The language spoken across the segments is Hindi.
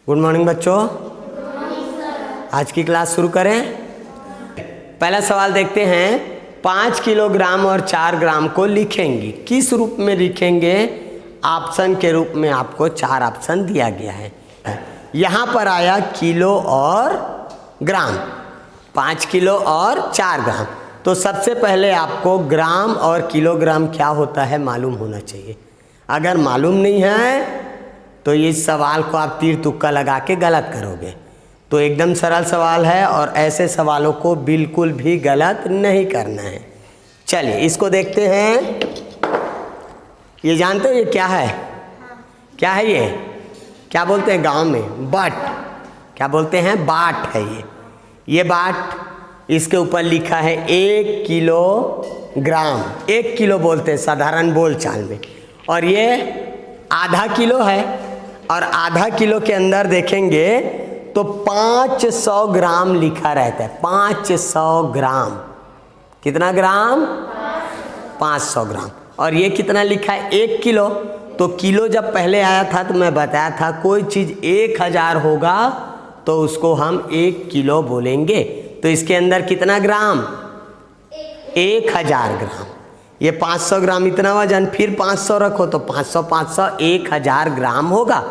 गुड मॉर्निंग बच्चों। आज की क्लास शुरू करें। पहला सवाल देखते हैं। 5 किलोग्राम और 4 ग्राम को लिखेंगे, किस रूप में लिखेंगे? ऑप्शन के रूप में आपको 4 ऑप्शन दिया गया है। यहाँ पर आया किलो और ग्राम, 5 किलो और 4 ग्राम। तो सबसे पहले आपको ग्राम और किलोग्राम क्या होता है मालूम होना चाहिए। अगर मालूम नहीं है तो इस सवाल को आप तीर तुक्का लगा के गलत करोगे। तो एकदम सरल सवाल है और ऐसे सवालों को बिल्कुल भी गलत नहीं करना है। चलिए इसको देखते हैं। ये जानते हो ये क्या है? क्या है ये? क्या बोलते हैं गांव में? बाट। क्या बोलते हैं? बाट है ये बाट। इसके ऊपर लिखा है 1 किलोग्राम। 1 किलो बोलते हैं साधारण बोलचाल में, और ये आधा किलो है। और आधा किलो के अंदर देखेंगे तो 500 ग्राम लिखा रहता है। 500 ग्राम। कितना ग्राम? 500 ग्राम। और ये कितना लिखा है? 1 किलो। तो किलो जब पहले आया था तो मैं बताया था कोई चीज़ 1000 होगा तो उसको हम 1 किलो बोलेंगे। तो इसके अंदर कितना ग्राम? 1000 ग्राम। ये 500 ग्राम इतना वजन, फिर 500 रखो तो 500 500 1000 ग्राम होगा।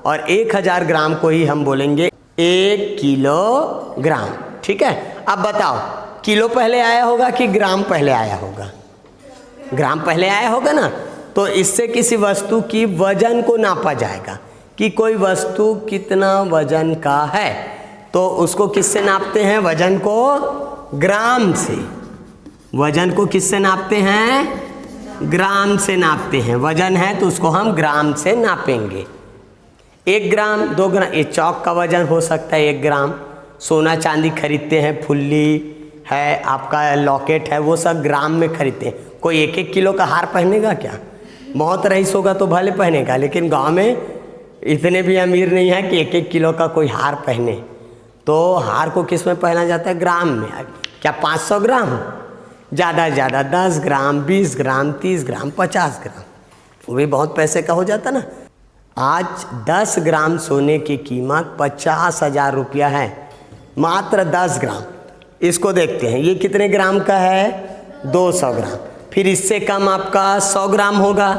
और 1000 ग्राम को ही हम बोलेंगे 1 किलोग्राम। ठीक है। अब बताओ किलो पहले आया होगा कि ग्राम पहले आया होगा? ग्राम पहले आया होगा ना। तो इससे किसी वस्तु की वजन को नापा जाएगा कि कोई वस्तु कितना वजन का है। तो उसको किससे नापते हैं? वजन को ग्राम से। वजन को किससे नापते हैं? ग्राम से नापते हैं। वजन है तो उसको हम ग्राम से नापेंगे। 1 ग्राम 2 ग्राम, ये चौक का वजन हो सकता है 1 ग्राम। सोना चांदी खरीदते हैं, फुल्ली है, आपका लॉकेट है, वो सब ग्राम में खरीदते हैं। कोई 1-1 किलो का हार पहनेगा क्या? बहुत रईस होगा तो भले पहनेगा, लेकिन गांव में इतने भी अमीर नहीं है कि 1-1 किलो का कोई हार पहने। तो हार को किस में पहना जाता है? ग्राम में। क्या 500 ग्राम? ज़्यादा से ज़्यादा 10 ग्राम, 20 ग्राम, 30 ग्राम, 50 ग्राम, वो भी बहुत पैसे का हो जाता ना। आज 10 ग्राम सोने की कीमत 50,000 रुपया है, मात्र 10 ग्राम। इसको देखते हैं, ये कितने ग्राम का है? 200 ग्राम। फिर इससे कम आपका 100 ग्राम होगा,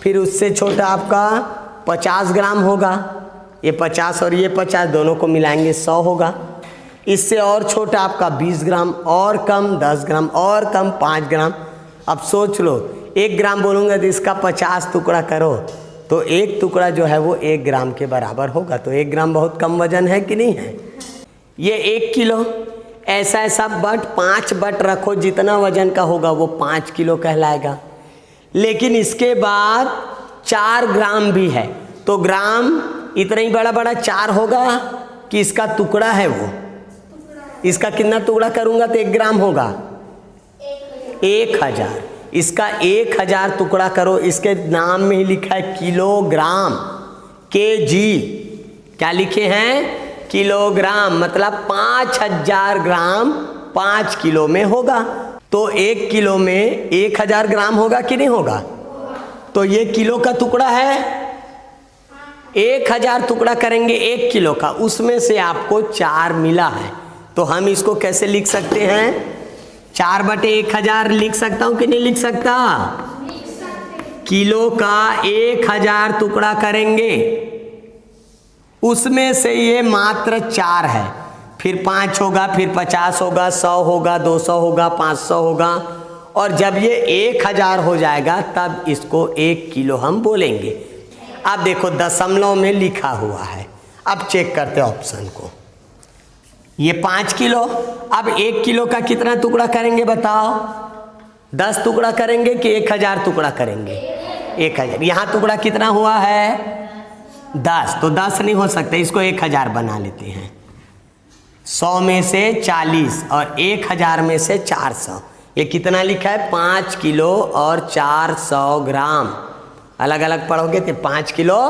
फिर उससे छोटा आपका 50 ग्राम होगा। ये 50 और ये 50 दोनों को मिलाएंगे 100 होगा। इससे और छोटा आपका 20 ग्राम, और कम 10 ग्राम, और कम 5 ग्राम। अब सोच लो 1 ग्राम बोलूँगा तो इसका 50 टुकड़ा करो तो एक टुकड़ा जो है वो 1 ग्राम के बराबर होगा। तो 1 ग्राम बहुत कम वजन है कि नहीं है? ये 1 किलो। ऐसा ऐसा बट 5 बट रखो, जितना वजन का होगा वो 5 किलो कहलाएगा। लेकिन इसके बाद 4 ग्राम भी है तो ग्राम इतना ही बड़ा बड़ा 4 होगा कि इसका टुकड़ा है वो। इसका कितना टुकड़ा करूंगा तो 1 ग्राम होगा? 1000। इसका 1000 टुकड़ा करो। इसके नाम में ही लिखा है किलोग्राम, केजी। क्या लिखे हैं? किलोग्राम। मतलब 5000 ग्राम 5 किलो में होगा। तो 1 किलो में 1000 ग्राम होगा कि नहीं होगा? तो ये किलो का टुकड़ा है। 1000 टुकड़ा करेंगे 1 किलो का, उसमें से आपको 4 मिला है। तो हम इसको कैसे लिख सकते हैं? 4/1000 लिख सकता हूं कि नहीं लिख सकता? किलो का 1000 टुकड़ा करेंगे, उसमें से ये मात्र 4 है। फिर 5 होगा, फिर 50 होगा, 100 होगा, 200 होगा, 500 होगा। और जब ये 1000 हो जाएगा तब इसको 1 किलो हम बोलेंगे। अब देखो दशमलव में लिखा हुआ है। अब चेक करते हैं ऑप्शन को। ये 5 किलो। अब 1 किलो का कितना टुकड़ा करेंगे बताओ? 10 टुकड़ा करेंगे कि 1000 टुकड़ा करेंगे? 1000। यहाँ टुकड़ा कितना हुआ है? 10। तो 10 नहीं हो सकता, इसको 1000 बना लेते हैं। 100 में से 40 और 1000 में से 400। ये कितना लिखा है? 5 किलो और 400 ग्राम। अलग अलग पढ़ोगे तो 5 किलो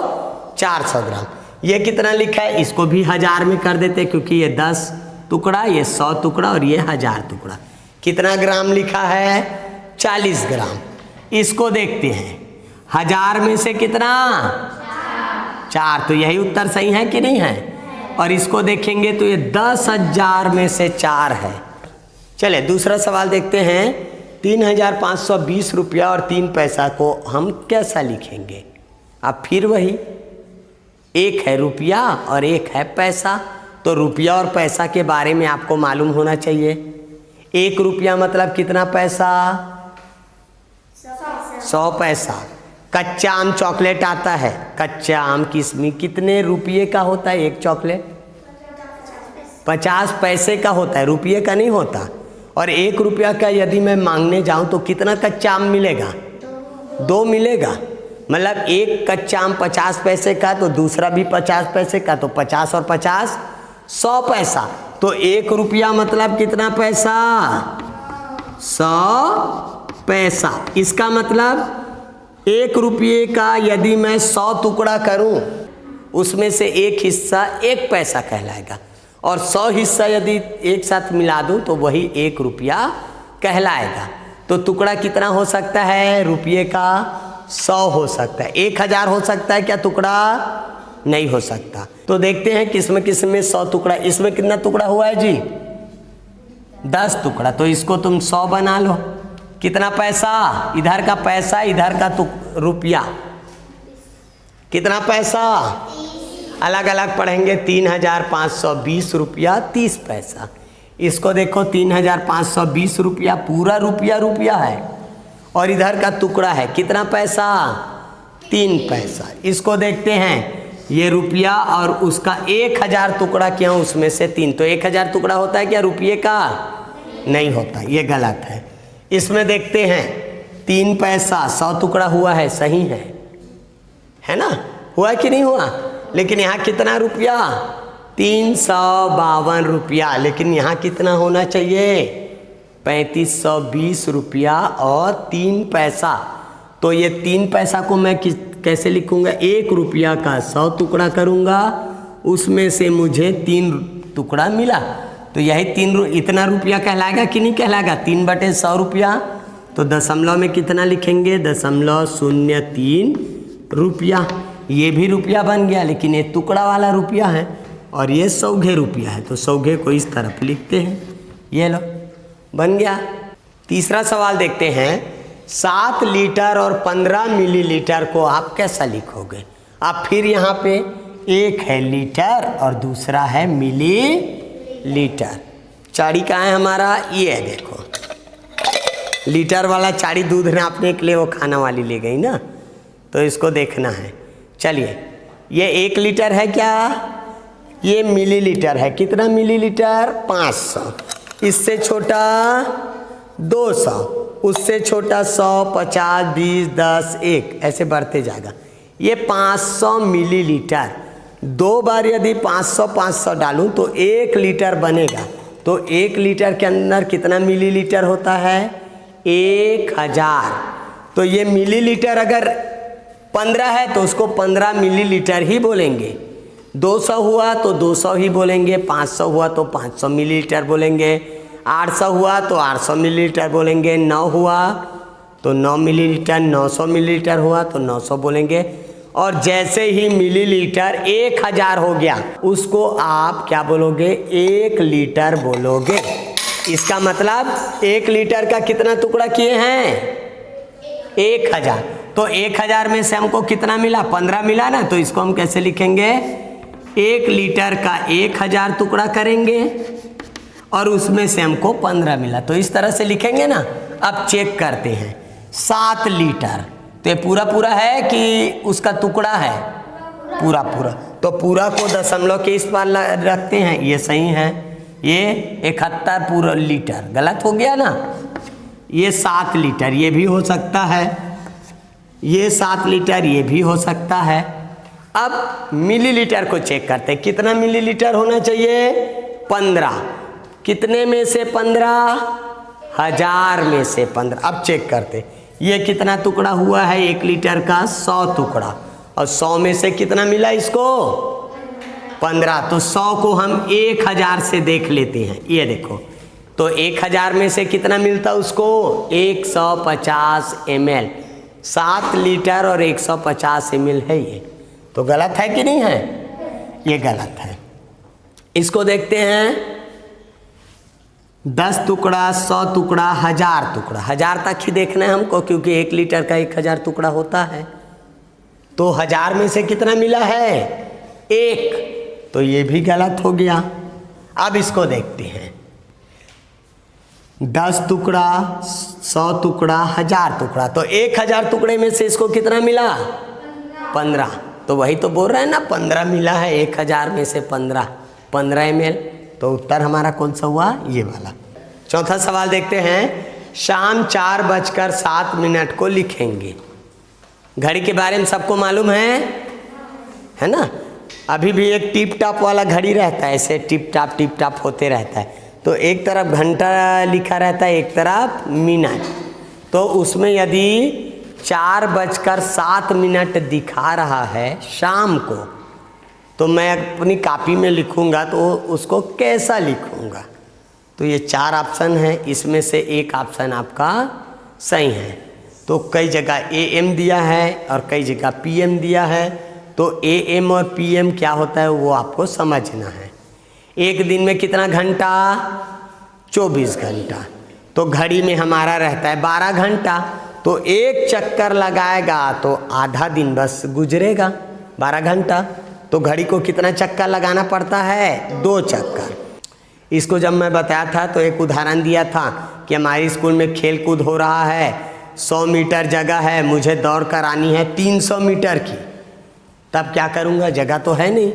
400 ग्राम। ये कितना लिखा है? इसको भी 1000 में कर देते क्योंकि ये 10 टुकड़ा, ये 100 टुकड़ा और ये 1000 टुकड़ा। कितना ग्राम लिखा है? 40 ग्राम। इसको देखते हैं 1000 में से कितना? 4, तो यही उत्तर सही है कि नहीं है? और इसको देखेंगे तो ये 10,000 में से 4 है। चले दूसरा सवाल देखते हैं। 3,520 रुपया और 3 पैसा को हम कैसा लिखेंगे? अब फिर वही, एक है रुपया और एक है पैसा, तो रुपया और पैसा के बारे में आपको मालूम होना चाहिए। 1 रुपया मतलब कितना पैसा? 100 पैसा। कच्चा आम चॉकलेट आता है, कच्चा आम किस्मी कितने रुपये का होता है? एक चॉकलेट 50 पैसे का होता है, रुपये का नहीं होता। और 1 रुपया का यदि मैं मांगने जाऊं तो कितना कच्चा आम मिलेगा? 2 मिलेगा। मतलब एक कच्चा आम 50 पैसे का, तो दूसरा भी 50 पैसे का, तो 50 और 50 100 पैसा। तो 1 रुपया मतलब कितना पैसा? 100 पैसा। इसका मतलब 1 रुपये का यदि मैं 100 टुकड़ा करूं, उसमें से एक हिस्सा 1 पैसा कहलाएगा, और 100 हिस्सा यदि एक साथ मिला दूं तो वही 1 रुपया कहलाएगा। तो टुकड़ा कितना हो सकता है? रुपये का 100 हो सकता है। 1000 हो सकता है क्या टुकड़ा? नहीं हो सकता। तो देखते हैं किसमें 100 टुकड़ा। इसमें कितना टुकड़ा हुआ है जी? 10 टुकड़ा। तो इसको तुम 100 बना लो। कितना पैसा? इधर का पैसा, इधर का रुपया। कितना पैसा? अलग अलग पढ़ेंगे। 3,520 रुपया 30 पैसा। इसको देखो 3,520 रुपया पूरा रुपया है, और इधर का टुकड़ा है कितना पैसा? 3 पैसा। इसको देखते हैं, ये रुपया और उसका 1000 टुकड़ा क्या, उसमें से 3, तो 1000 टुकड़ा होता है क्या रुपये का? नहीं होता, ये गलत है। इसमें देखते हैं 3 पैसा 100 टुकड़ा हुआ है, सही है ना? हुआ कि नहीं हुआ? लेकिन यहाँ कितना रुपया? 352 रुपया। लेकिन यहाँ कितना होना चाहिए? 3520 रुपया और 3 पैसा। तो ये 3 पैसा को मैं कैसे लिखूंगा? 1 रुपया का 100 टुकड़ा करूंगा, उसमें से मुझे 3 टुकड़ा मिला, तो यही इतना रुपया कहलाएगा कि नहीं कहलाएगा? 3/100 रुपया। तो दशमलव में कितना लिखेंगे? 0.03 रुपया। ये भी रुपया बन गया, लेकिन ये टुकड़ा वाला रुपया है और ये 100 रुपया है, तो 100 को इस तरफ लिखते हैं। ये लो, बन गया। तीसरा सवाल देखते हैं। 7 लीटर और 15 मिलीलीटर को आप कैसा लिखोगे? अब फिर यहाँ पे एक है लीटर और दूसरा है मिलीलीटर। चाड़ी कहाँ है हमारा? ये है, देखो लीटर वाला चाड़ी दूध नापने के लिए वो खाना वाली ले गई ना, तो इसको देखना है। चलिए, ये 1 लीटर है क्या? ये मिलीलीटर है। कितना मिलीलीटर? 500। इससे छोटा 200, उससे छोटा 100, 50, 20, 10, 1, ऐसे बढ़ते जाएगा। ये 500 मिलीलीटर। 2 बार यदि 500 डालूं तो 1 लीटर बनेगा। तो 1 लीटर के अंदर कितना मिलीलीटर होता है? 1000। तो ये मिलीलीटर अगर 15 है तो उसको 15 मिलीलीटर ही बोलेंगे। 200 हुआ तो 200 ही बोलेंगे, 500 हुआ तो 500 मिलीलीटर बोलेंगे, 800 हुआ तो 800 मिलीलीटर बोलेंगे, 9 हुआ तो 9 मिलीलीटर, 900 मिलीलीटर हुआ तो 900 बोलेंगे। और जैसे ही मिलीलीटर 1000 हो गया, उसको आप क्या बोलोगे? 1 लीटर बोलोगे। इसका मतलब 1 लीटर का कितना टुकड़ा किए हैं? 1000। तो 1000 में से हमको कितना मिला? 15 मिला ना, तो इसको हम कैसे लिखेंगे? 1 लीटर का 1000 टुकड़ा करेंगे और उसमें से हमको 15 मिला, तो इस तरह से लिखेंगे ना। अब चेक करते हैं। 7 लीटर, तो ये पूरा है कि उसका टुकड़ा है? पूरा। तो पूरा को दशमलव के इस पार रखते हैं, ये सही है। ये 71 पूरा लीटर गलत हो गया ना। ये 7 लीटर, ये भी हो सकता है। ये 7 लीटर, ये भी हो सकता है। अब मिलीलीटर को चेक करते हैं। कितना मिलीलीटर होना चाहिए? 15। कितने में से 15? 1000 में से 15। अब चेक करते, ये कितना टुकड़ा हुआ है? 1 लीटर का 100 टुकड़ा, और 100 में से कितना मिला इसको? 15। तो 100 को हम 1000 से देख लेते हैं। ये देखो, तो 1000 में से कितना मिलता उसको? 150 ml। 7 लीटर और 150 ml है ये। तो गलत है कि नहीं है? ये गलत है। इसको देखते हैं, 10 टुकड़ा, 100 टुकड़ा, 1000 टुकड़ा। 1000 तक ही देखना है हमको, क्योंकि 1 लीटर का 1000 टुकड़ा होता है। तो 1000 में से कितना मिला है? 1। तो ये भी गलत हो गया। अब इसको देखते हैं, 10 टुकड़ा, 100 टुकड़ा, 1000 टुकड़ा। तो 1000 टुकड़े में से इसको कितना मिला? 15। तो वही तो बोल रहे हैं ना, 15 मिला है 1000 में से 15 ml। तो उत्तर हमारा कौन सा हुआ? ये वाला। चौथा सवाल देखते हैं, शाम 4:07 को लिखेंगे। घड़ी के बारे में सबको मालूम है ना? अभी भी एक टिप टाप वाला घड़ी रहता है, ऐसे टिप टाप होते रहता है। तो एक तरफ घंटा लिखा रहता है, एक तरफ मिनट। तो उसमें यदि 4:07 दिखा रहा है शाम को, तो मैं अपनी कॉपी में लिखूंगा तो उसको कैसा लिखूंगा? तो ये 4 ऑप्शन है, इसमें से एक ऑप्शन आपका सही है। तो कई जगह AM दिया है और कई जगह PM दिया है। तो AM और PM क्या होता है वो आपको समझना है। एक दिन में कितना घंटा? 24 घंटा। तो घड़ी में हमारा रहता है 12 घंटा। तो एक चक्कर लगाएगा तो आधा दिन बस गुजरेगा, 12 घंटा। तो घड़ी को कितना चक्कर लगाना पड़ता है? 2 चक्कर। इसको जब मैं बताया था तो एक उदाहरण दिया था कि हमारे स्कूल में खेल कूद हो रहा है, 100 मीटर जगह है, मुझे दौड़ करानी है 300 मीटर की। तब क्या करूँगा? जगह तो है नहीं,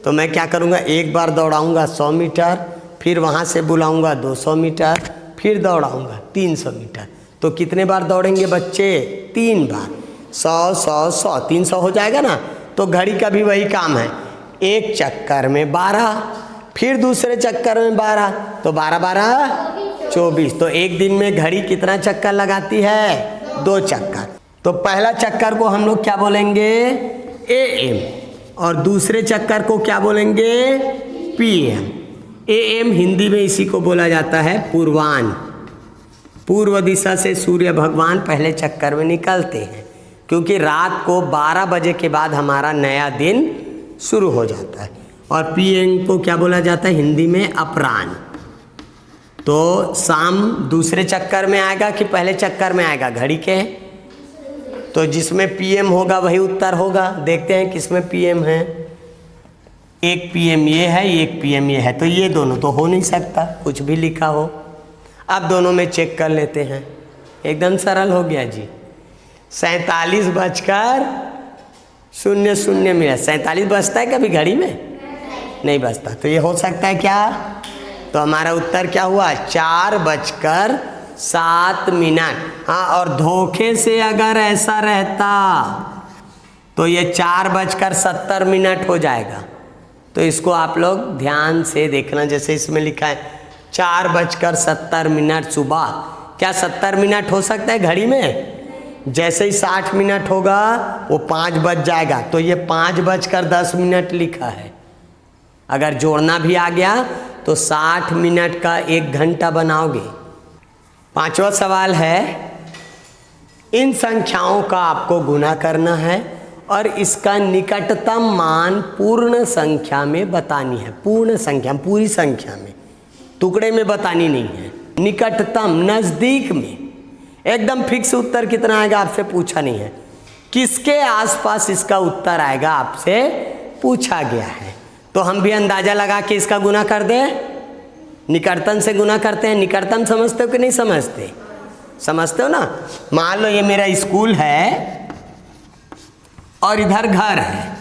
तो मैं क्या करूँगा? एक बार दौड़ाऊँगा 100 मीटर, फिर वहाँ से बुलाऊँगा 200 मीटर, फिर दौड़ाऊँगा 300 मीटर। तो कितने बार दौड़ेंगे बच्चे? 3 बार। 100 100 100 300 हो जाएगा ना। तो घड़ी का भी वही काम है, एक चक्कर में 12, फिर दूसरे चक्कर में 12, तो 12 12 24। तो एक दिन में घड़ी कितना चक्कर लगाती है? 2 चक्कर। तो पहला चक्कर को हम लोग क्या बोलेंगे? AM। और दूसरे चक्कर को क्या बोलेंगे? PM। AM हिंदी में इसी को बोला जाता है पूर्वान। पूर्व दिशा से सूर्य भगवान पहले चक्कर में निकलते हैं, क्योंकि रात को 12 बजे के बाद हमारा नया दिन शुरू हो जाता है। और PM को क्या बोला जाता है हिंदी में? अपराह्न। तो शाम दूसरे चक्कर में आएगा कि पहले चक्कर में आएगा घड़ी के? तो जिसमें PM होगा वही उत्तर होगा। देखते हैं किसमें PM है। एक PM ये है, एक PM ये है। तो ये दोनों तो हो नहीं सकता, कुछ भी लिखा हो। अब दोनों में चेक कर लेते हैं। एकदम सरल हो गया जी। 47:00 मिनट। 47 बजता है कभी घड़ी में? नहीं बजता। तो ये हो सकता है क्या? तो हमारा उत्तर क्या हुआ? 4:07। हाँ, और धोखे से अगर ऐसा रहता तो ये 4:70 हो जाएगा। तो इसको आप लोग ध्यान से देखना। जैसे इसमें लिखा है 4:70 सुबह। क्या 70 मिनट हो सकता है घड़ी में? जैसे ही 60 मिनट होगा वो 5 बज जाएगा। तो ये 5:10 लिखा है। अगर जोड़ना भी आ गया तो 60 मिनट का 1 घंटा बनाओगे। 5वां सवाल है, इन संख्याओं का आपको गुणा करना है और इसका निकटतम मान पूर्ण संख्या में बतानी है। पूर्ण संख्या, पूरी संख्या में, टुकड़े में बतानी नहीं है। निकटतम, नज़दीक में। एकदम फिक्स उत्तर कितना आएगा आपसे पूछा नहीं है। किसके आसपास इसका उत्तर आएगा आपसे पूछा गया है। तो हम भी अंदाजा लगा के इसका गुना कर दें। निकटतम से गुना करते हैं। निकटतम समझते हो कि नहीं समझते? समझते हो ना। मान लो ये मेरा स्कूल है और इधर घर है।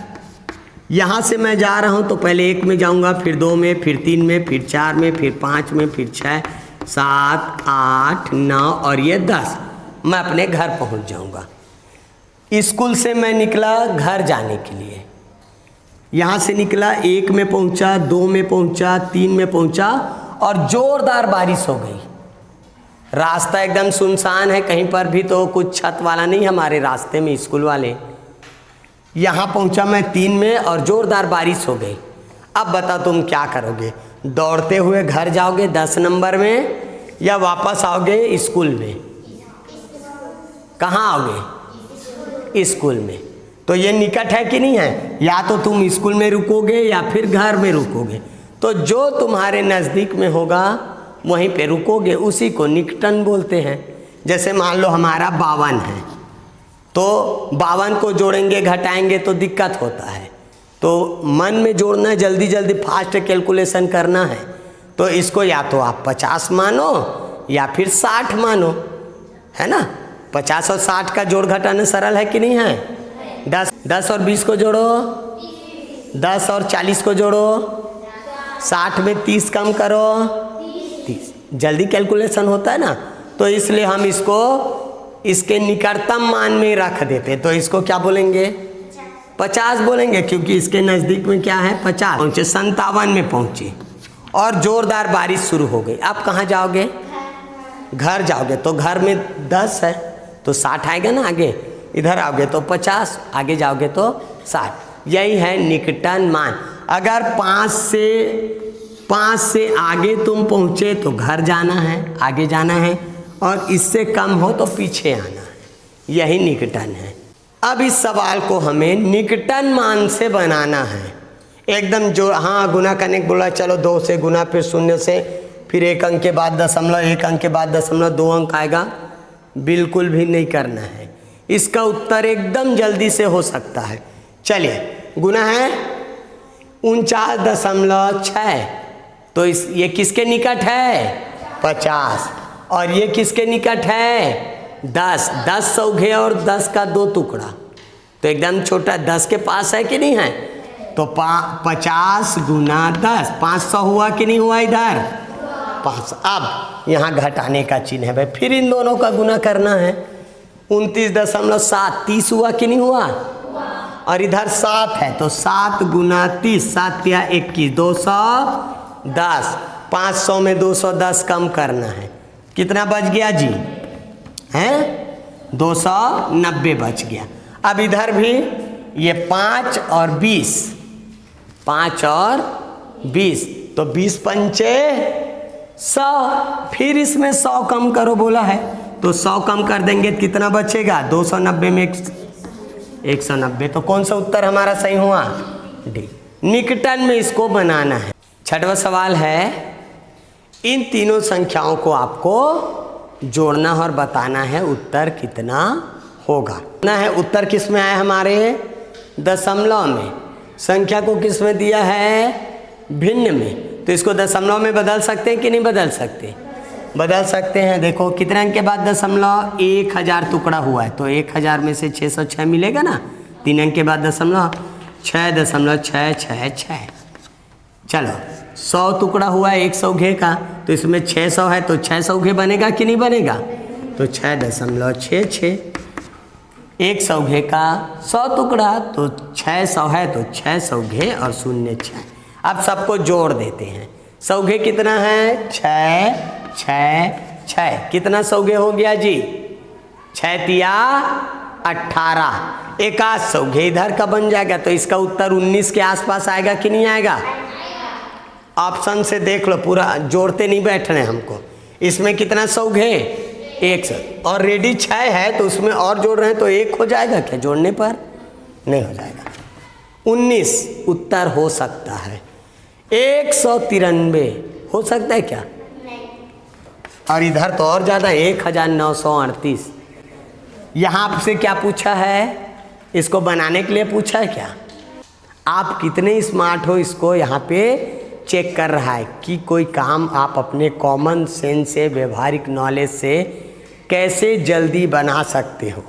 यहाँ से मैं जा रहा हूँ तो पहले 1 में जाऊँगा, फिर 2 में, फिर 3 में, फिर 4 में, फिर 5 में, फिर 6 7 8 9 और ये 10। मैं अपने घर पहुँच जाऊँगा। स्कूल से मैं निकला घर जाने के लिए। यहाँ से निकला, 1 में पहुँचा, 2 में पहुँचा, 3 में पहुँचा और ज़ोरदार बारिश हो गई। रास्ता एकदम सुनसान है, कहीं पर भी तो कुछ छत वाला नहीं हमारे रास्ते में, स्कूल वाले। यहाँ पहुँचा मैं 3 में और ज़ोरदार बारिश हो गई। अब बता तुम क्या करोगे? दौड़ते हुए घर जाओगे 10 नंबर में या वापस आओगे स्कूल में? कहाँ आओगे? स्कूल में। तो ये निकट है कि नहीं है? या तो तुम स्कूल में रुकोगे या फिर घर में रुकोगे, तो जो तुम्हारे नज़दीक में होगा वहीं पे रुकोगे, उसी को निकटन बोलते हैं। जैसे मान लो हमारा 52 है, तो 52 को जोड़ेंगे घटाएंगे तो दिक्कत होता है, तो मन में जोड़ना, जल्दी जल्दी फास्ट कैलकुलेशन करना है, तो इसको या तो आप 50 मानो या फिर 60 मानो, है ना। 50 और 60 का जोड़ घटाना सरल है कि नहीं है? 10 और 20 को जोड़ो, 10 और 40 को जोड़ो, 60 में 30 कम करो, 30, जल्दी कैलकुलेशन होता है ना। तो इसलिए हम इसको इसके निकटतम मान में रख देते, तो इसको क्या बोलेंगे? 50 बोलेंगे, क्योंकि इसके नज़दीक में क्या है? 50 पहुँचे, 57 में पहुँचे और जोरदार बारिश शुरू हो गई। आप कहाँ जाओगे? घर जाओगे, तो घर में 10 है तो 60 आएगा ना आगे, इधर आओगे तो 50, आगे जाओगे तो 60। यही है निकटन मान। अगर 5 से आगे तुम पहुँचे तो घर जाना है, आगे जाना है, और इससे कम हो तो पीछे आना है, यही निकटन है। अब इस सवाल को हमें निकटन मान से बनाना है एकदम। जो हाँ गुना करने को बोला, चलो 2 से गुना, फिर 0 से, फिर 1 अंक के बाद दशमलव, 1 अंक के बाद दशमलव, 2 अंक आएगा, बिल्कुल भी नहीं करना है। इसका उत्तर एकदम जल्दी से हो सकता है। चलिए, गुना है 49.6, तो ये किसके निकट है? 50। और ये किसके निकट है? 10। 10 सौघे और 10 का 2 टुकड़ा, तो एकदम छोटा, 10 के पास है कि नहीं है? तो 50 गुना 10, 500 हुआ कि नहीं हुआ? इधर 5। अब यहाँ घटाने का चिन्ह है भाई, फिर इन दोनों का गुना करना है। 29.7, 30 हुआ कि नहीं हुआ? और इधर 7 है, तो 7 गुना 30, 7 या 21, 210। 500 में 210 कम करना है, कितना बच गया जी? हैं 290 बच गया। अब इधर भी ये 5 और 20, 5 और 20, तो 20 पंचे 100, फिर इसमें 100 कम करो बोला है, तो 100 कम कर देंगे, कितना बचेगा? 290 में 190, तो कौन सा उत्तर हमारा सही हुआ? डी। निकटन में इसको बनाना है। छठवां सवाल है, इन तीनों संख्याओं को आपको जोड़ना और बताना है उत्तर कितना होगा ना है। उत्तर किस में आया हमारे? दशमलव में। संख्या को किस में दिया है? भिन्न में। तो इसको दशमलव में बदल सकते हैं कि नहीं बदल सकते? बदल सकते हैं। देखो कितने अंक के बाद दशमलव? 1000 टुकड़ा हुआ है, तो 1000 में से 606 मिलेगा ना, 3 अंक के बाद दशमलव, 6.666। चलो 100 टुकड़ा हुआ है 1 सौघे का, तो इसमें 600 है, तो 6 सौघे बनेगा कि नहीं बनेगा? तो 6.66। 1 सौघे का 100 टुकड़ा, तो 600 है, तो 6 सौघे और 0 6। अब सबको जोड़ देते हैं। सौघे कितना है? 6 6 6। कितना सौघे हो गया जी? 6 तिया 18। 1 सौघे इधर का बन जाएगा, तो इसका उत्तर 19 के आसपास आएगा कि नहीं आएगा? ऑप्शन से देख लो, पूरा जोड़ते नहीं बैठने हमको। इसमें कितना सौघे? 1 और रेडी 6 है, तो उसमें और जोड़ रहे हैं, तो 1 हो जाएगा क्या जोड़ने पर? नहीं हो जाएगा। 19 उत्तर हो सकता है। 193 हो सकता है क्या? और इधर तो और ज़्यादा 1938। यहाँ आपसे क्या पूछा है? इसको बनाने के लिए पूछा है क्या? आप कितने स्मार्ट हो, इसको यहाँ पे चेक कर रहा है कि कोई काम आप अपने कॉमन सेंस से, व्यवहारिक नॉलेज से कैसे जल्दी बना सकते हो।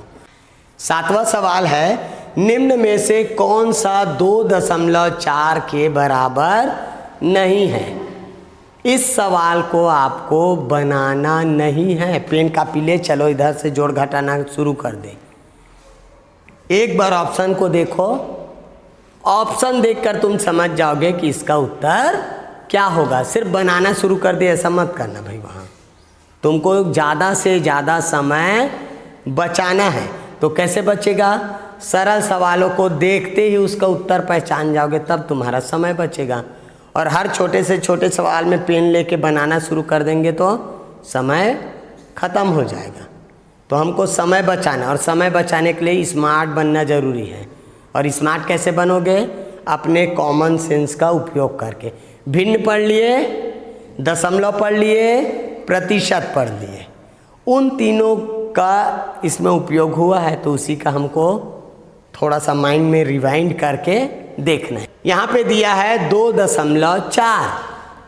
7वां सवाल है, निम्न में से कौन सा 2.4 के बराबर नहीं है? इस सवाल को आपको बनाना नहीं है। पेन कापी ले चलो, इधर से जोड़ घटाना शुरू कर दे। एक बार ऑप्शन को देखो, ऑप्शन देखकर तुम समझ जाओगे कि इसका उत्तर क्या होगा। सिर्फ बनाना शुरू कर दे ऐसा मत करना भाई, वहाँ तुमको ज़्यादा से ज़्यादा समय बचाना है। तो कैसे बचेगा? सरल सवालों को देखते ही उसका उत्तर पहचान जाओगे, तब तुम्हारा समय बचेगा। और हर छोटे से छोटे सवाल में पेन लेके बनाना शुरू कर देंगे तो समय ख़त्म हो जाएगा। तो हमको समय बचाना, और समय बचाने के लिए स्मार्ट बनना ज़रूरी है। और स्मार्ट कैसे बनोगे? अपने कॉमन सेंस का उपयोग करके। भिन्न पढ़ लिए, दशमलव पढ़ लिए, प्रतिशत पढ़ लिए, उन तीनों का इसमें उपयोग हुआ है, तो उसी का हमको थोड़ा सा माइंड में रिवाइंड करके देखना है। यहाँ पे दिया है 2.4,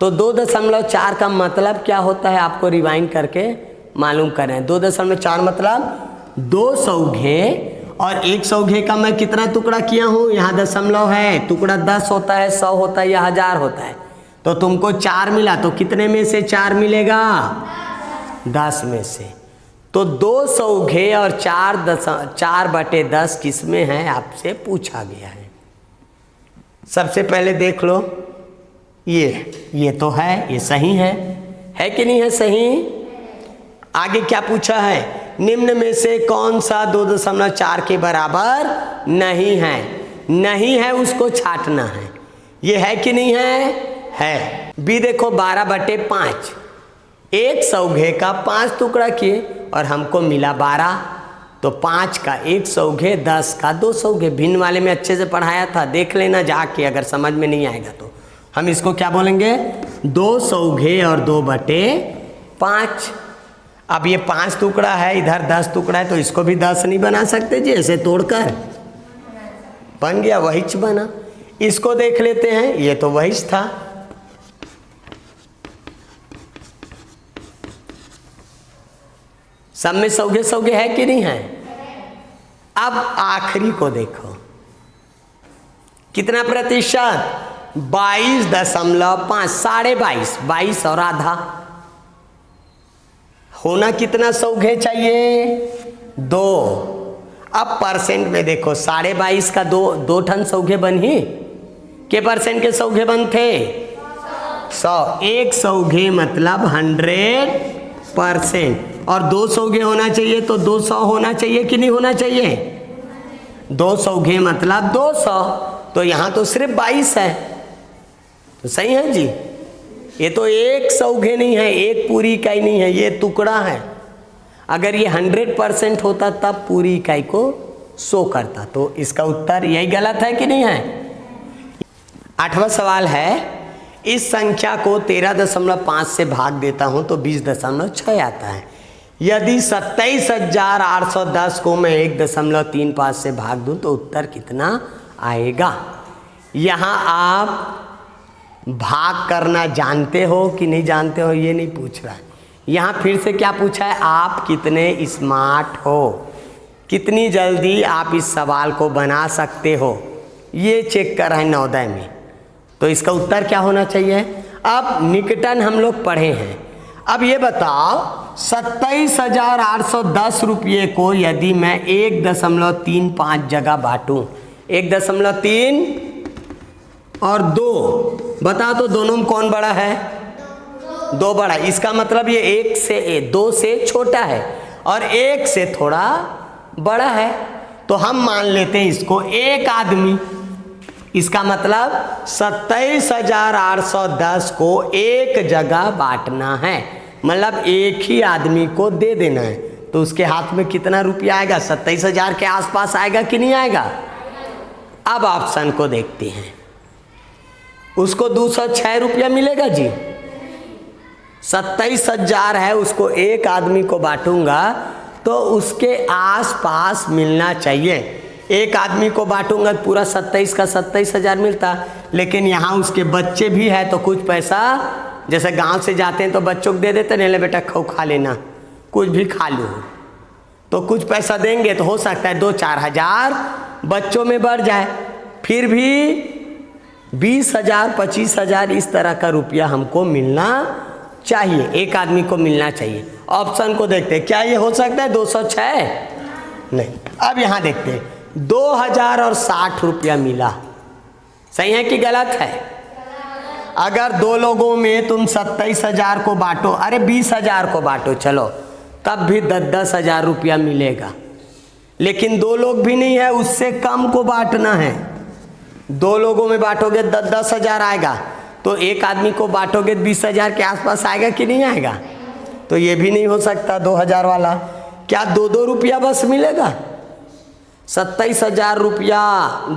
तो 2.4 का मतलब क्या होता है आपको रिवाइंड करके मालूम करें। 2.4 मतलब 2 सौघे, और 1 सौघे का मैं कितना टुकड़ा किया हूँ, यहाँ दशमलव है, टुकड़ा 10 होता है, 100 होता है या 1000 होता है, तो तुमको 4 मिला, तो कितने में से 4 मिलेगा? 10 में से। तो 2 सौघे और 4/10 किस में है आपसे पूछा गया है। सबसे पहले देख लो, ये तो है, ये सही है कि नहीं है? सही। आगे क्या पूछा है? निम्न में से कौन सा 2.4 के बराबर नहीं है? नहीं है उसको छांटना है। ये है कि नहीं है? है। बी देखो 12/5, 1 सौघे का 5 टुकड़ा किए और हमको मिला 12, तो 5 का 1 सौघे, 10 का 2 सौघे। भिन्न वाले में अच्छे से पढ़ाया था, देख लेना जाके, अगर समझ में नहीं आएगा तो। हम इसको क्या बोलेंगे? 2 सौघे और 2/5। अब ये 5 टुकड़ा है, इधर 10 टुकड़ा है, तो इसको भी 10 नहीं बना सकते जी ऐसे तोड़कर? बन गया, वहीच बना। इसको देख लेते हैं, ये तो वहीच था। सब में सौघे सौघे है कि नहीं है? अब आखिरी को देखो, कितना प्रतिशत? 22.5, 22.5, 22 और आधा होना कितना सौघे चाहिए? 2। अब परसेंट में देखो, 22.5 का 2 ठन सौघे बन ही के परसेंट के सौघे बन थे? 100। 1 सौघे मतलब 100%, और 2 सौघे होना चाहिए तो 200 होना चाहिए कि नहीं होना चाहिए? 2 सौघे मतलब 200, तो यहाँ तो सिर्फ 22 है, तो सही है जी। ये तो 1 सौघे नहीं है, 1 पूरी इकाई नहीं है, ये टुकड़ा है। अगर ये 100% होता तब पूरी इकाई को शो करता, तो इसका उत्तर यही गलत है कि नहीं है? 8वां सवाल है, इस संख्या को 13.5 से भाग देता हूं तो 20.6 आता है। यदि 27,810 को मैं 1.35 से भाग दूं तो उत्तर कितना आएगा? यहाँ आप भाग करना जानते हो कि नहीं जानते हो ये नहीं पूछ रहा है। यहाँ फिर से क्या पूछा है? आप कितने स्मार्ट हो, कितनी जल्दी आप इस सवाल को बना सकते हो, ये चेक कर रहा है नवोदय में। तो इसका उत्तर क्या होना चाहिए? अब निकटन हम लोग पढ़े हैं। अब ये बताओ, 27,810 रुपये को यदि मैं 1.35 जगह बांटूं, 1.3 और 2, बताओ तो दोनों में कौन बड़ा है? 2 बड़ा। इसका मतलब ये 1 से 2 से छोटा है और 1 से थोड़ा बड़ा है, तो हम मान लेते हैं इसको 1 आदमी। इसका मतलब 27,810 को 1 जगह बांटना है, मतलब एक ही आदमी को दे देना है, तो उसके हाथ में कितना रुपया आएगा? 27,000 के आसपास आएगा कि नहीं आएगा? अब ऑप्शन को देखते हैं, उसको 206 रुपया मिलेगा जी। 27,000 है, उसको 1 आदमी को बांटूंगा तो उसके आसपास मिलना चाहिए। 1 आदमी को बांटूंगा पूरा 27 का 27,000 मिलता, लेकिन यहाँ उसके बच्चे भी है तो कुछ पैसा, जैसे गांव से जाते हैं तो बच्चों को दे देते, नहीं ले बेटा खाओ, खा लेना, कुछ भी खा लो, तो कुछ पैसा देंगे तो हो सकता है 2-4 हज़ार बच्चों में बढ़ जाए, फिर भी 20,000 25,000 इस तरह का रुपया हमको मिलना चाहिए, 1 आदमी को मिलना चाहिए। ऑप्शन को देखते हैं, क्या ये हो सकता है 206? नहीं। अब यहाँ देखते हैं, 2,060 रुपया मिला, सही है कि गलत है? अगर 2 लोगों में तुम 27,000 को बांटो, अरे 20,000 को बांटो चलो, तब भी 10,000 रुपया मिलेगा, लेकिन 2 लोग भी नहीं है, उससे कम को बांटना है। 2 लोगों में बांटोगे 10,000 आएगा, तो 1 आदमी को बांटोगे 20,000 के आसपास आएगा कि नहीं आएगा? तो ये भी नहीं हो सकता 2,000 वाला। क्या 2-2 रुपया बस मिलेगा? 27,000 रुपया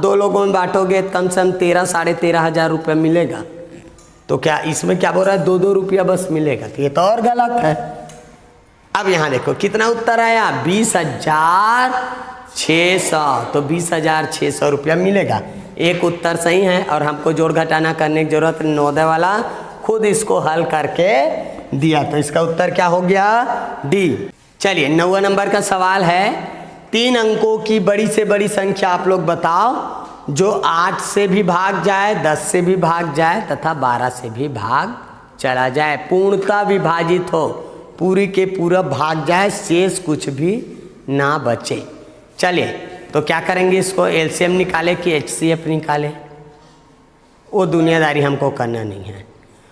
2 लोगों में बांटोगे तो कम से कम 13-13,500 रुपया मिलेगा। तो क्या इसमें क्या बोल रहा है 2-2 रुपया बस मिलेगा, तो ये तो और गलत है। अब यहाँ देखो कितना उत्तर आया 20,600, तो 20,600 रुपया मिलेगा। एक उत्तर सही है और हमको जोड़ घटाना करने की जरूरत नहीं, नवोदय वाला खुद इसको हल करके दिया, तो इसका उत्तर क्या हो गया डी। चलिए 9वां नंबर का सवाल है, 3 अंकों की बड़ी से बड़ी संख्या आप लोग बताओ जो 8 से भी भाग जाए, 10 से भी भाग जाए तथा 12 से भी भाग चला जाए, पूर्णतः विभाजित हो, पूरी के पूरा भाग जाए, शेष कुछ भी ना बचे। चलिए तो क्या करेंगे, इसको एलसीएम निकाले कि एचसीएफ निकाले, वो दुनियादारी हमको करना नहीं है,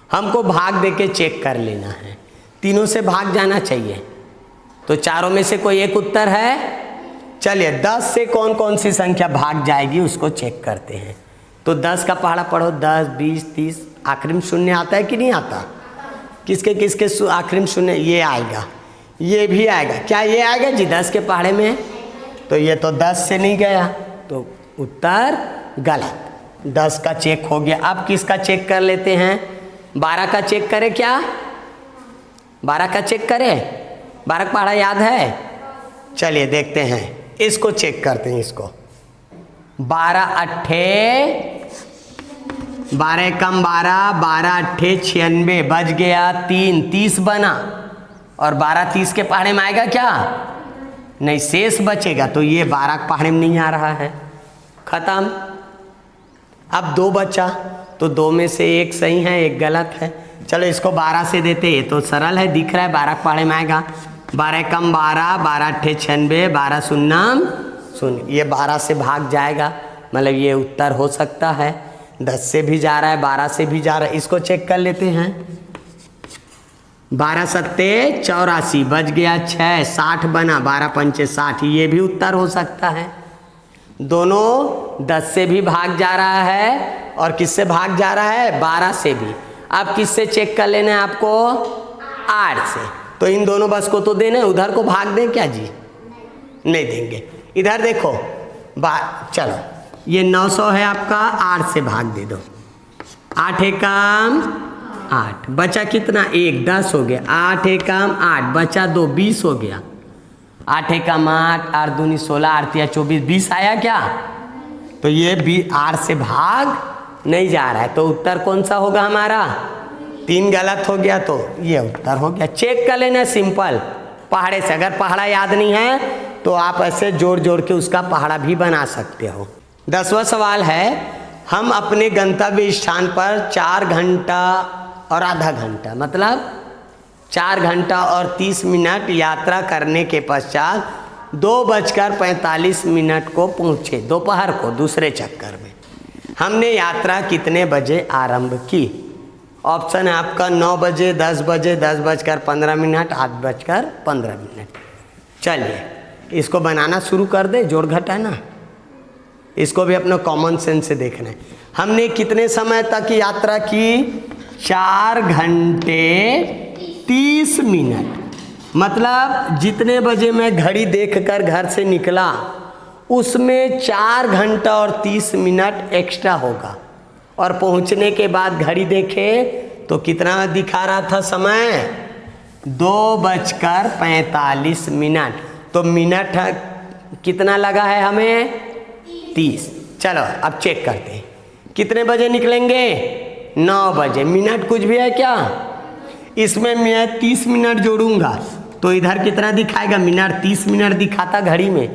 हमको भाग देके चेक कर लेना है। तीनों से भाग जाना चाहिए, तो चारों में से कोई एक उत्तर है। चलिए 10 से कौन कौन सी संख्या भाग जाएगी उसको चेक करते हैं। तो 10 का पहाड़ा पढ़ो, 10, 20, 30, आखिरी में शून्य आता है कि नहीं आता, किसके किसके आखिरी में शून्य, ये आएगा, ये भी आएगा, क्या ये आएगा जी 10 के पहाड़े में, तो ये तो 10 से नहीं गया, तो उत्तर गलत। 10 का चेक हो गया। अब किसका चेक कर लेते हैं, 12 का चेक करें, क्या 12 का चेक करें, 12 का पहाड़ा याद है, चलिए देखते हैं, इसको चेक करते हैं। इसको 12 अट्ठे 12 कम 12, 12 अट्ठे 96, बच गया 3, 30 बना, और 12 30 के पहाड़े में आएगा क्या, नहीं, शेष बचेगा, तो ये 12 के पहाड़े में नहीं आ रहा है, खत्म। अब 2 बचा, तो 2 में से एक सही है, एक गलत है। चलो इसको 12 से देते, ये तो सरल है, दिख रहा है 12 के पहाड़े में आएगा, 12 कम 12, 12 अट्ठे 96, 12 शून्यम शून्य, ये 12 से भाग जाएगा, मतलब ये उत्तर हो सकता है। 10 से भी जा रहा है, 12 से भी जा रहा है, इसको चेक कर लेते हैं। 12 सत्ते 84, बच गया 6, 60 बना, 12 पंचे 60, ये भी उत्तर हो सकता है। दोनों 10 से भी भाग जा रहा है और किससे भाग जा रहा है, 12 से भी। अब किससे चेक कर लेना है आपको, 8 से, तो इन दोनों बस को तो देना है, उधर को भाग दें क्या जी, नहीं देंगे। इधर देखो चलो ये 900 है आपका, 8 से भाग दे दो, 8 एकम 8, बचा कितना 1, 10 हो गया, 8 एकम 8, बचा 2, 20 हो गया, 8 एकम 8, 8 दूनी 16, 8 तिया 24, 20 आया क्या, तो ये 8 से भाग नहीं जा रहा है, तो उत्तर कौन सा होगा हमारा, 3 गलत हो गया, तो ये उत्तर हो गया। चेक कर लेना सिंपल पहाड़े से, अगर पहाड़ा याद नहीं है तो आप ऐसे जोड़ जोड़ के उसका पहाड़ा भी बना सकते हो। 10वां सवाल है, हम अपने गंतव्य स्थान पर 4 घंटा और आधा घंटा, मतलब 4 घंटा और 30 मिनट यात्रा करने के पश्चात 2:45 को पहुँचे, दोपहर को, दूसरे चक्कर में। हमने यात्रा कितने बजे आरंभ की, ऑप्शन है आपका 9 बजे, 10 बजे, 10:15, 8:15। चलिए इसको बनाना शुरू कर दे, जोड़ घटाना, इसको भी अपना कॉमन सेंस से देखना है। हमने कितने समय तक यात्रा की, 4 घंटे 30 मिनट, मतलब जितने बजे मैं घड़ी देखकर घर से निकला उसमें 4 घंटा और 30 मिनट एक्स्ट्रा होगा, और पहुंचने के बाद घड़ी देखे तो कितना दिखा रहा था समय, 2:45, तो मिनट कितना लगा है हमें 30। चलो अब चेक करते हैं, कितने बजे निकलेंगे, 9 बजे, मिनट कुछ भी है क्या, इसमें मैं 30 मिनट जोड़ूंगा तो इधर कितना दिखाएगा, मिनट 30 मिनट दिखाता, घड़ी में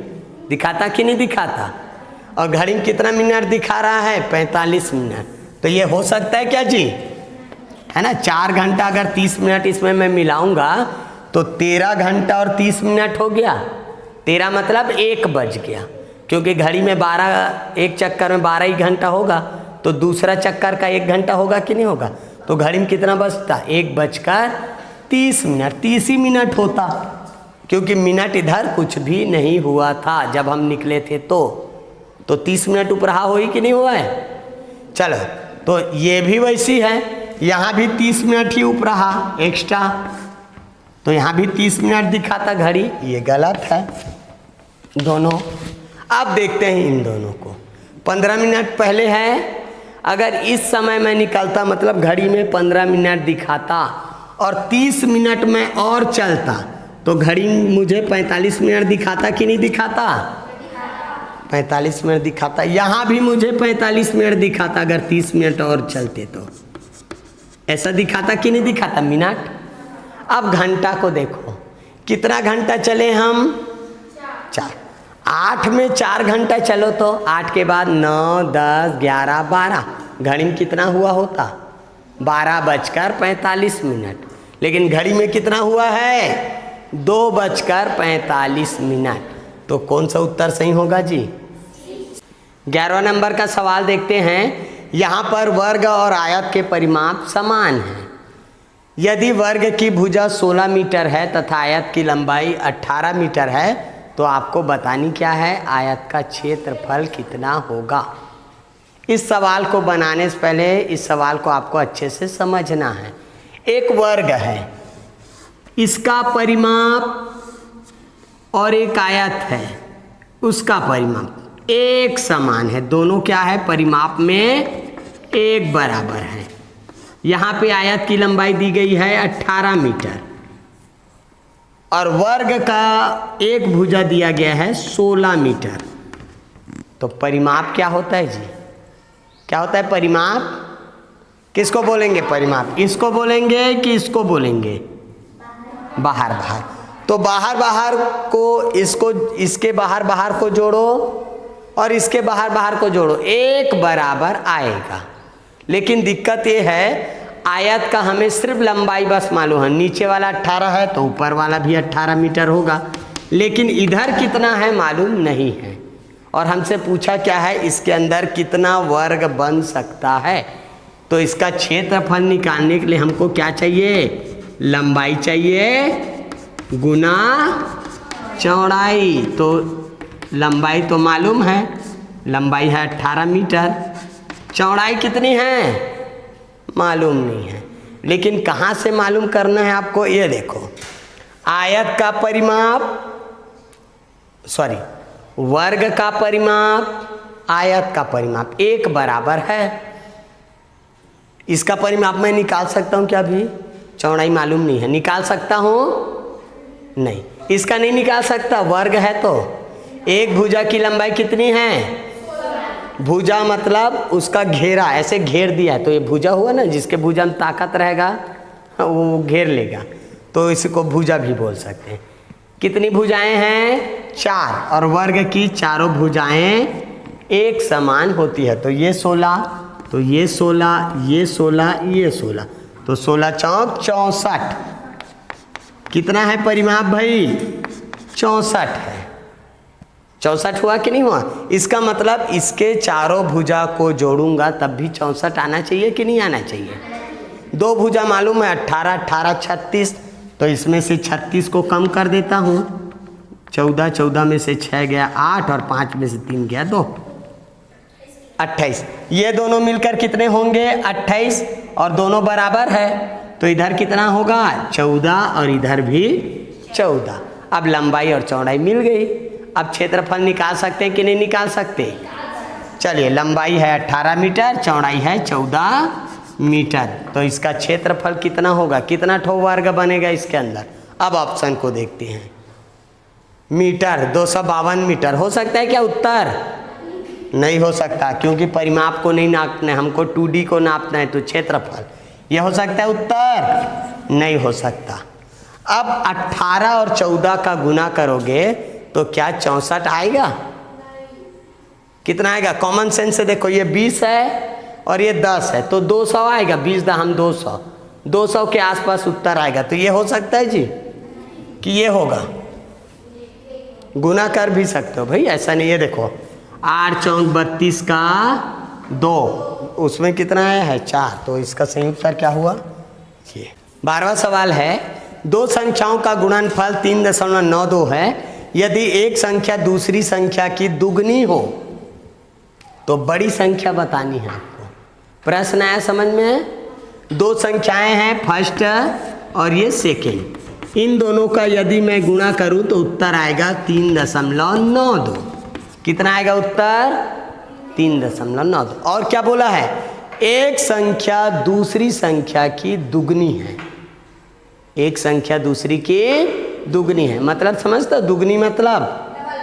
दिखाता कि नहीं दिखाता, और घड़ी में कितना मिनट दिखा रहा है, 45 मिनट, तो ये हो सकता है क्या जी, है ना। 4 घंटा अगर 30 मिनट इसमें मैं मिलाऊंगा तो 13 घंटा और 30 मिनट हो गया, 13 मतलब 1 बज गया, क्योंकि घड़ी में 12, एक चक्कर में 12 ही घंटा होगा, तो दूसरा चक्कर का 1 घंटा होगा कि नहीं होगा, तो घड़ी में कितना बजता, 1:30, 30 ही मिनट होता, क्योंकि मिनट इधर कुछ भी नहीं हुआ था जब हम निकले थे, तो 30 मिनट उपरहा हुई कि नहीं हुआ है। चलो तो ये भी वैसी है, यहाँ भी 30 मिनट ही उपरहा एक्स्ट्रा, तो यहाँ भी 30 मिनट दिखाता घड़ी, ये गलत है दोनों। अब देखते हैं इन दोनों को। 15 मिनट पहले है, अगर इस समय मैं निकलता, मतलब घड़ी में 15 मिनट दिखाता और 30 मिनट में और चलता, तो घड़ी मुझे 45 मिनट दिखाता कि नहीं दिखाता? 45 मिनट दिखाता। यहाँ भी मुझे 45 मिनट दिखाता अगर 30 मिनट और चलते तो। ऐसा दिखाता कि नहीं दिखाता? मिनट। अब घंटा को देखो, कितना घंटा चले हम? 4। 8 में 4 घंटा चलो तो 8 के बाद 9, 10, 11, 12, घड़ी में कितना हुआ होता? 12:45। लेकिन घड़ी में कितना हुआ है? 2:45। तो कौन सा उत्तर सही होगा जी? 11वां नंबर का सवाल देखते हैं। यहाँ पर वर्ग और आयत के परिमाप समान हैं। यदि वर्ग की भुजा 16 मीटर है तथा आयत की लंबाई 18 मीटर है, तो आपको बतानी क्या है? आयत का क्षेत्रफल कितना होगा। इस सवाल को बनाने से पहले इस सवाल को आपको अच्छे से समझना है। एक वर्ग है, इसका परिमाप और एक आयत है, उसका परिमाप एक समान है। दोनों क्या है? परिमाप में एक बराबर है। यहाँ पे आयत की लंबाई दी गई है 18 मीटर और वर्ग का एक भुजा दिया गया है 16 मीटर। तो परिमाप क्या होता है जी? क्या होता है परिमाप? किसको बोलेंगे परिमाप? इसको बोलेंगे कि इसको बोलेंगे? बाहर बाहर। तो बाहर बाहर को, इसको, इसके बाहर बाहर को जोड़ो और इसके बाहर बाहर को जोड़ो, एक बराबर आएगा। लेकिन दिक्कत ये है, आयत का हमें सिर्फ लंबाई बस मालूम है। नीचे वाला 18 है तो ऊपर वाला भी 18 मीटर होगा, लेकिन इधर कितना है मालूम नहीं है। और हमसे पूछा क्या है? इसके अंदर कितना वर्ग बन सकता है। तो इसका क्षेत्रफल निकालने के लिए हमको क्या चाहिए? लंबाई चाहिए गुना चौड़ाई। तो लंबाई तो मालूम है, लंबाई है 18 मीटर, चौड़ाई कितनी है मालूम नहीं है। लेकिन कहाँ से मालूम करना है आपको? ये देखो, आयत का परिमाप, सॉरी, वर्ग का परिमाप, आयत का परिमाप एक बराबर है। इसका परिमाप मैं निकाल सकता हूँ क्या? अभी चौड़ाई मालूम नहीं है, निकाल सकता हूँ? नहीं, इसका नहीं निकाल सकता। वर्ग है तो एक भुजा की लंबाई कितनी है? भुजा मतलब उसका घेरा, ऐसे घेर दिया है तो ये भुजा हुआ ना। जिसके भुजा में ताकत रहेगा वो घेर लेगा, तो इसको भुजा भी बोल सकते हैं। कितनी भुजाएं हैं? 4। और वर्ग की चारों भुजाएं एक समान होती है। तो ये 16, तो ये 16, ये 16, ये 16, तो 16 चौक 64। कितना है परिमाप भाई? 64 है। 64 हुआ कि नहीं हुआ? इसका मतलब इसके चारों भुजा को जोड़ूंगा तब भी 64 आना चाहिए कि नहीं आना चाहिए? दो भुजा मालूम है 18, 18, 36, तो इसमें से 36 को कम कर देता हूँ। 14, 14 में से 6 गया 8 और 5 में से 3 गया 2, 28। ये दोनों मिलकर कितने होंगे? 28। और दोनों बराबर है तो इधर कितना होगा? 14 और इधर भी 14। अब लंबाई और चौड़ाई मिल गई। अब क्षेत्रफल निकाल सकते हैं कि नहीं निकाल सकते? चलिए, लंबाई है 18 मीटर, चौड़ाई है 14 मीटर, तो इसका क्षेत्रफल कितना होगा? कितना ठो वर्ग बनेगा इसके अंदर? अब ऑप्शन को देखते हैं। मीटर 252 मीटर हो सकता है क्या उत्तर? नहीं हो सकता, क्योंकि परिमाप को नहीं नापना है, हमको 2D को नापना है। तो क्षेत्रफल यह हो सकता है उत्तर? नहीं हो सकता। अब 18 और 14 का गुना करोगे तो क्या 64 आएगा? कितना आएगा? कॉमन सेंस से देखो, ये 20 है और ये 10 है तो 200 आएगा। 20 दहम 200, 200 के आसपास उत्तर आएगा। तो ये हो सकता है जी कि ये होगा? गुना कर भी सकते हो भाई, ऐसा नहीं है। देखो 8 चौक 32 का 2, उसमें कितना आया है? 4, तो इसका सही उत्तर क्या हुआ? ये 12वां सवाल है। दो संख्याओं का गुणनफल 3.92 है। यदि एक संख्या दूसरी संख्या की दुगनी हो तो बड़ी संख्या बतानी है आपको। प्रश्न आया समझ में? दो संख्याएं हैं, फर्स्ट और ये सेकेंड। इन दोनों का यदि मैं गुणा करूं तो उत्तर आएगा 3.92। कितना आएगा उत्तर? 3.92। और क्या बोला है? एक संख्या दूसरी संख्या की दुगनी है। एक संख्या दूसरी की दुगनी है, मतलब समझते? दुगनी मतलब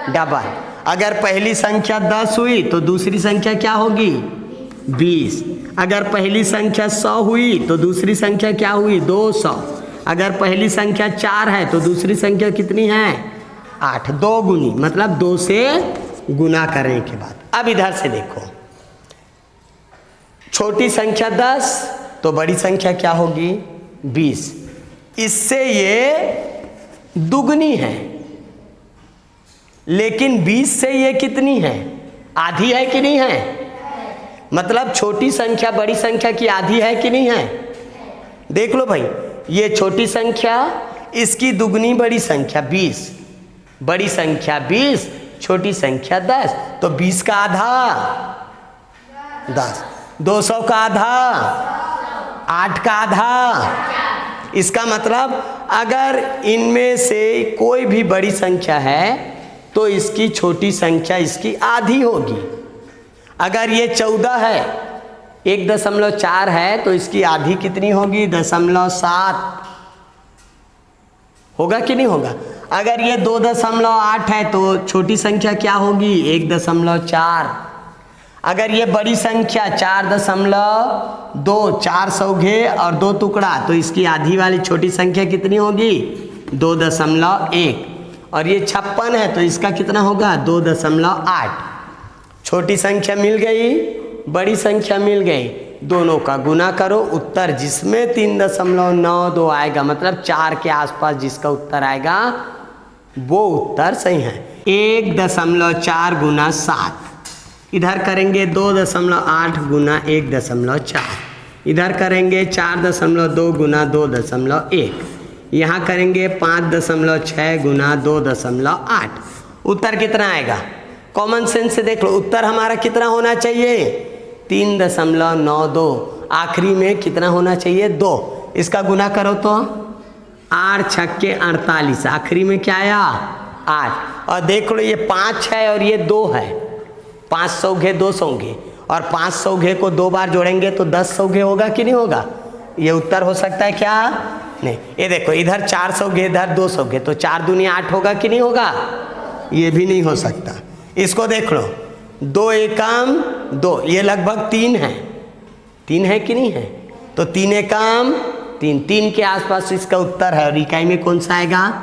डबल। अगर पहली संख्या 10 हुई तो दूसरी संख्या क्या होगी? 20। अगर पहली संख्या 100 हुई तो दूसरी संख्या क्या हुई? 200। अगर पहली संख्या 4 है तो दूसरी संख्या कितनी है? 8। 2 गुनी, मतलब 2 से गुना करने के बाद। अब इधर से देखो, छोटी संख्या 10 तो बड़ी संख्या क्या होगी? 20। इससे ये दुगनी है, लेकिन 20 से ये कितनी है? आधी है कि नहीं है? मतलब छोटी संख्या बड़ी संख्या की आधी है कि नहीं है? देख लो भाई, ये छोटी संख्या, इसकी दुगनी बड़ी संख्या 20, बड़ी संख्या 20, छोटी संख्या 10, तो 20 का आधा 10, 200 का आधा 8 का आधा। इसका मतलब अगर इनमें से कोई भी बड़ी संख्या है तो इसकी छोटी संख्या इसकी आधी होगी। अगर ये 14 है, 1.4 है, तो इसकी आधी कितनी होगी? 0.7 होगा कि नहीं होगा? अगर ये 2.8 है तो छोटी संख्या क्या होगी? 1.4। अगर ये बड़ी संख्या 4.2, 4 सौघे और 2 टुकड़ा, तो इसकी आधी वाली छोटी संख्या कितनी होगी? 2.1। और ये 56 है तो इसका कितना होगा? 2.8। छोटी संख्या मिल गई, बड़ी संख्या मिल गई, दोनों का गुना करो, उत्तर जिसमें 3.92 आएगा, मतलब 4 के आसपास जिसका उत्तर आएगा वो उत्तर सही है। 1.4 गुना 7, इधर करेंगे 2.8 गुना 1.4, इधर करेंगे 4.2 गुना 2.1, यहाँ करेंगे 5.6 गुना 2.8। उत्तर कितना आएगा? कॉमन सेंस से देख लो, उत्तर हमारा कितना होना चाहिए? 3.92। आखिरी में कितना होना चाहिए? 2। इसका गुना करो तो 8 छक्के 48, आखिरी में क्या आया? 8। और देख लो, ये 5 है और ये 2 है, 5 सौघे 2 सौघे, और 5 सौघे को 2 बार जोड़ेंगे तो 10 सौघे होगा कि नहीं होगा? ये उत्तर हो सकता है क्या? नहीं। ये देखो, इधर 4 सौघे, इधर 2 सौघे, तो 4 दूनी 8 होगा कि नहीं होगा? ये भी नहीं हो सकता। इसको देख लो, 2 एकम 2, ये लगभग 3 है, 3 है कि नहीं है? तो 3 एकम 3, 3 के आसपास इसका उत्तर है। और इकाई में कौन सा आएगा?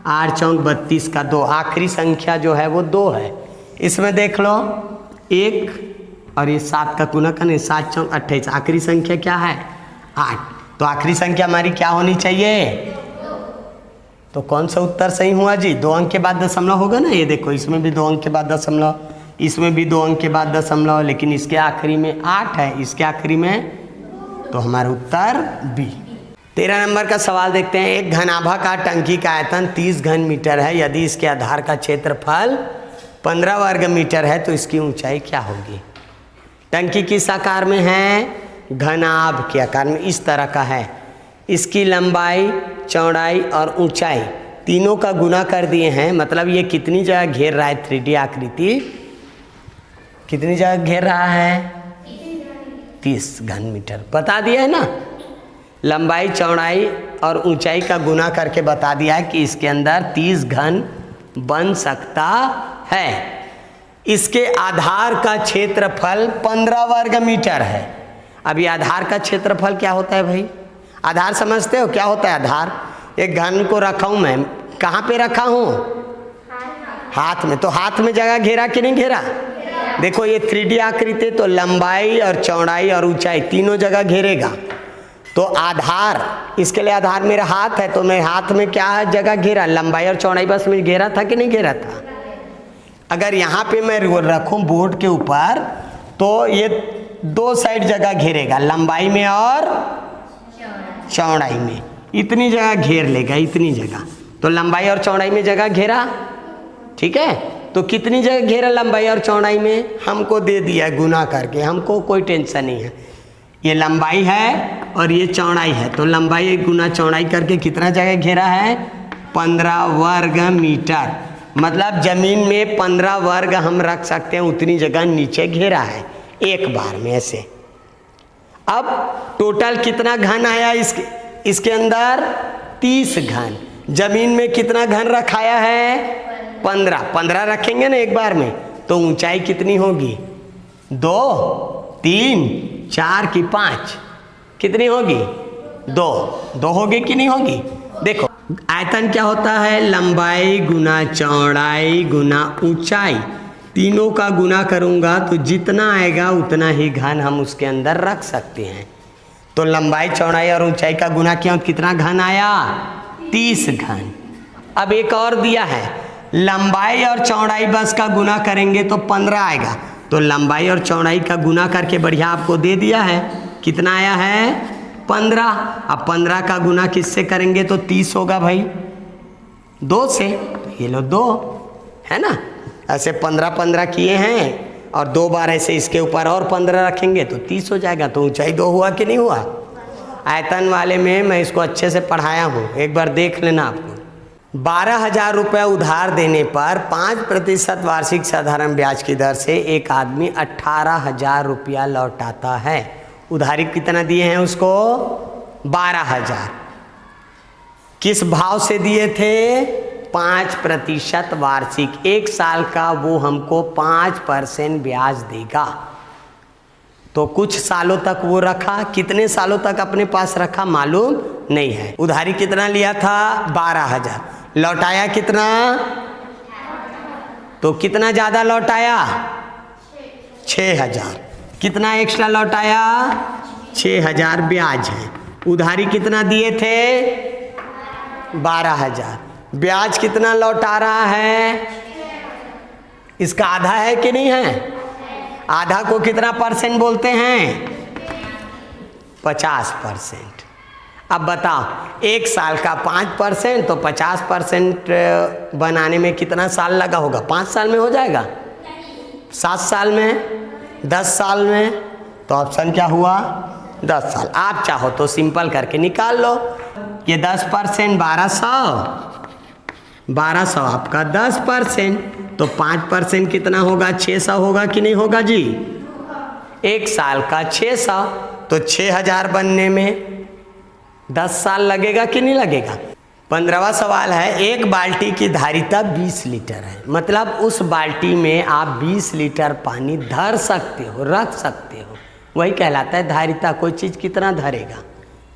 8 चौक 32 का 2, आखिरी संख्या जो है वो 2 है। इसमें देख लो, 1 और ये 7 का गुना करने, 7 चौक 28, आखिरी संख्या क्या है? 8। तो आखिरी संख्या हमारी क्या होनी चाहिए? तो कौन सा उत्तर सही हुआ जी? 2 अंक के बाद दशमलव होगा ना। ये देखो, इसमें भी 2 अंक के बाद दशमलव, इसमें भी 2 अंक के बाद दशमलव, लेकिन इसके आखिरी में 8 है, इसके आखिरी में, तो हमारा उत्तर बी। 13 नंबर का सवाल देखते हैं। एक घनाभाकार टंकी का आयतन 30 घन मीटर है। यदि इसके आधार का क्षेत्रफल 15 वर्ग मीटर है तो इसकी ऊंचाई क्या होगी? टंकी किस आकार में है? घनाभ के आकार में, इस तरह का है। इसकी लंबाई, चौड़ाई और ऊंचाई तीनों का गुना कर दिए हैं, मतलब ये कितनी जगह घेर रहा है? 3D आकृति कितनी जगह घेर रहा है? 30 घन मीटर बता दिया है ना। लंबाई, चौड़ाई और ऊंचाई का गुना करके बता दिया है कि इसके अंदर 30 घन बन सकता है। इसके आधार का क्षेत्रफल 15 वर्ग मीटर है। अभी आधार का क्षेत्रफल क्या होता है भाई? आधार समझते हो क्या होता है? आधार, एक घन को रखा हूं मैं, कहाँ पे रखा हूं? हाथ में। तो हाथ में जगह घेरा कि नहीं घेरा? देखो, ये 3D आकृति, तो लंबाई और चौड़ाई और ऊंचाई तीनों जगह घेरेगा। तो आधार, इसके लिए आधार मेरा हाथ है, तो मैं हाथ में क्या जगह घेरा? लंबाई और चौड़ाई बस में घेरा था कि नहीं घेरा था? अगर यहाँ पे मैं रखूं बोर्ड के ऊपर, तो ये 2 साइड जगह घेरेगा, लंबाई में और चौड़ाई में, इतनी जगह घेर लेगा, इतनी जगह। तो लंबाई और चौड़ाई में जगह घेरा, ठीक है। तो कितनी जगह घेरा लंबाई और चौड़ाई में? हमको दे दिया गुना करके, हमको कोई टेंशन नहीं है। ये लंबाई है और ये चौड़ाई है, तो लंबाई गुना चौड़ाई करके कितना जगह घेरा है? 15 वर्ग मीटर। मतलब जमीन में 15 वर्ग हम रख सकते हैं, उतनी जगह नीचे घेरा है एक बार में ऐसे। अब टोटल कितना घन आया इसके अंदर? 30 घन। जमीन में कितना घन रखाया है? 15 रखेंगे ना एक बार में, तो ऊंचाई कितनी होगी? 2, 3, 4 की 5? कितनी होगी? 2 होगी कि नहीं होगी? देखो आयतन क्या होता है? लंबाई गुना चौड़ाई गुना ऊंचाई, तीनों का गुना करूंगा तो जितना आएगा उतना ही घन हम उसके अंदर रख सकते हैं। तो लंबाई चौड़ाई और ऊंचाई का गुना किया, कितना घन आया? 30 घन। अब एक और दिया है, लंबाई और चौड़ाई बस का गुना करेंगे तो 15 आएगा। तो लंबाई और चौड़ाई का गुना करके बढ़िया आपको दे दिया है, कितना आया है? 15। अब 15 का गुना किससे करेंगे तो 30 होगा भाई, 2 से। ये लो 2 है ना, ऐसे 15 किए हैं और 2 बार ऐसे इसके ऊपर और 15 रखेंगे तो 30 हो जाएगा। तो ऊंचाई 2 हुआ कि नहीं हुआ? आयतन वाले में मैं इसको अच्छे से पढ़ाया हूँ, एक बार देख लेना आपको। 12,000 रुपये उधार देने पर 5% वार्षिक साधारण ब्याज की दर से एक आदमी 18,000 रुपया लौटाता है। उधारी कितना दिए हैं उसको? 12,000। किस भाव से दिए थे? 5% वार्षिक। 1 साल का वो हमको 5% ब्याज देगा। तो कुछ सालों तक वो रखा, कितने सालों तक अपने पास रखा मालूम नहीं है। उधारी कितना लिया था? 12,000। लौटाया कितना? तो कितना ज्यादा लौटाया? 6,000। कितना एक्स्ट्रा लौटाया? 6,000 ब्याज है। उधारी कितना दिए थे? 12,000। ब्याज कितना लौटा रहा है? इसका आधा है कि नहीं है? आधा को कितना परसेंट बोलते हैं? 50%। अब बताओ, 1 साल का 5% तो 50% बनाने में कितना साल लगा होगा? 5 साल में हो जाएगा? 7 साल में? 10 साल में? तो ऑप्शन क्या हुआ? 10 साल। आप चाहो तो सिंपल करके निकाल लो। ये 10% 1200 आपका 10%, तो 5% कितना होगा? 600 होगा कि नहीं होगा जी? 1 साल का 600, तो 6,000 बनने में 10 साल लगेगा कि नहीं लगेगा? 15वां सवाल है, एक बाल्टी की धारिता 20 लीटर है, मतलब उस बाल्टी में आप 20 लीटर पानी धर सकते हो, रख सकते हो, वही कहलाता है धारिता। कोई चीज़ कितना धरेगा,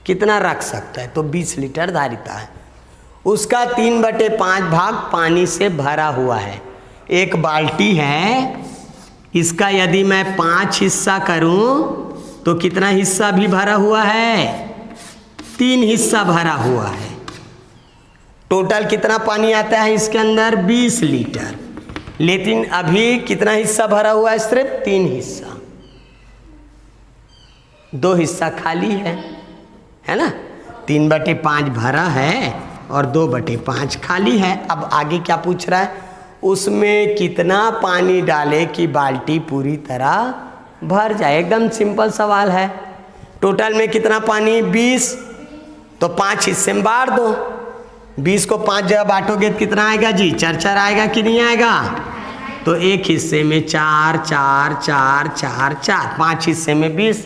कितना रख सकता है, तो 20 लीटर धारिता है। उसका 3/5 भाग पानी से भरा हुआ है। एक बाल्टी है, इसका यदि मैं 5 हिस्सा करूं तो कितना हिस्सा भी भरा हुआ है? 3 हिस्सा भरा हुआ है। टोटल कितना पानी आता है इसके अंदर? 20 लीटर। लेकिन अभी कितना हिस्सा भरा हुआ है? सिर्फ 3 हिस्सा, 2 हिस्सा खाली है ना? 3/5 भरा है और 2/5 खाली है। अब आगे क्या पूछ रहा है? उसमें कितना पानी डाले कि बाल्टी पूरी तरह भर जाए। एकदम सिंपल सवाल है। टोटल में कितना पानी? 20, तो 5 हिस्से में बांट दो। 20 को 5 जगह बांटोगे तो कितना आएगा जी? 4 आएगा कि नहीं आएगा? तो एक हिस्से में 4 4 4 4 4, 5 हिस्से में 20,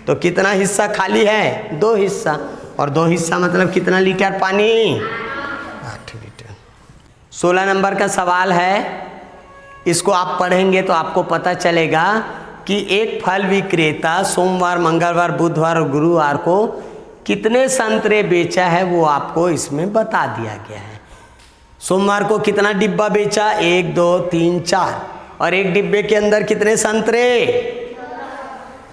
तो कितना हिस्सा खाली है? 2 हिस्सा। और 2 हिस्सा मतलब कितना लीटर पानी? 8 लीटर। 16 नंबर का सवाल है, इसको आप पढ़ेंगे तो आपको पता चलेगा कि एक फल विक्रेता सोमवार, मंगलवार, बुधवार और गुरुवार को कितने संतरे बेचा है, वो आपको इसमें बता दिया गया है। सोमवार को कितना डिब्बा बेचा? 1 2 3 4, और एक डिब्बे के अंदर कितने संतरे?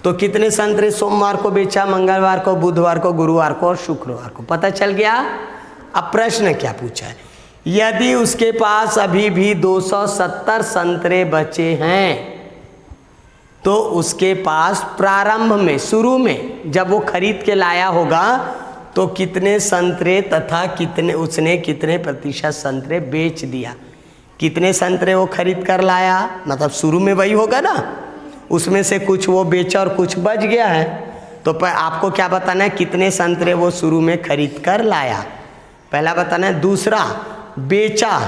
तो कितने संतरे सोमवार को बेचा, मंगलवार को, बुधवार को, गुरुवार को और शुक्रवार को? पता चल गया। अब प्रश्न क्या पूछा है? यदि उसके पास अभी भी 270 संतरे बचे हैं तो उसके पास प्रारंभ में, शुरू में जब वो खरीद के लाया होगा तो कितने संतरे तथा उसने कितने प्रतिशत संतरे बेच दिया? कितने संतरे वो खरीद कर लाया, मतलब शुरू में वही होगा ना, उसमें से कुछ वो बेचा और कुछ बच गया है। तो आपको क्या बताना है? कितने संतरे वो शुरू में खरीद कर लाया, पहला बताना है। दूसरा, बेचा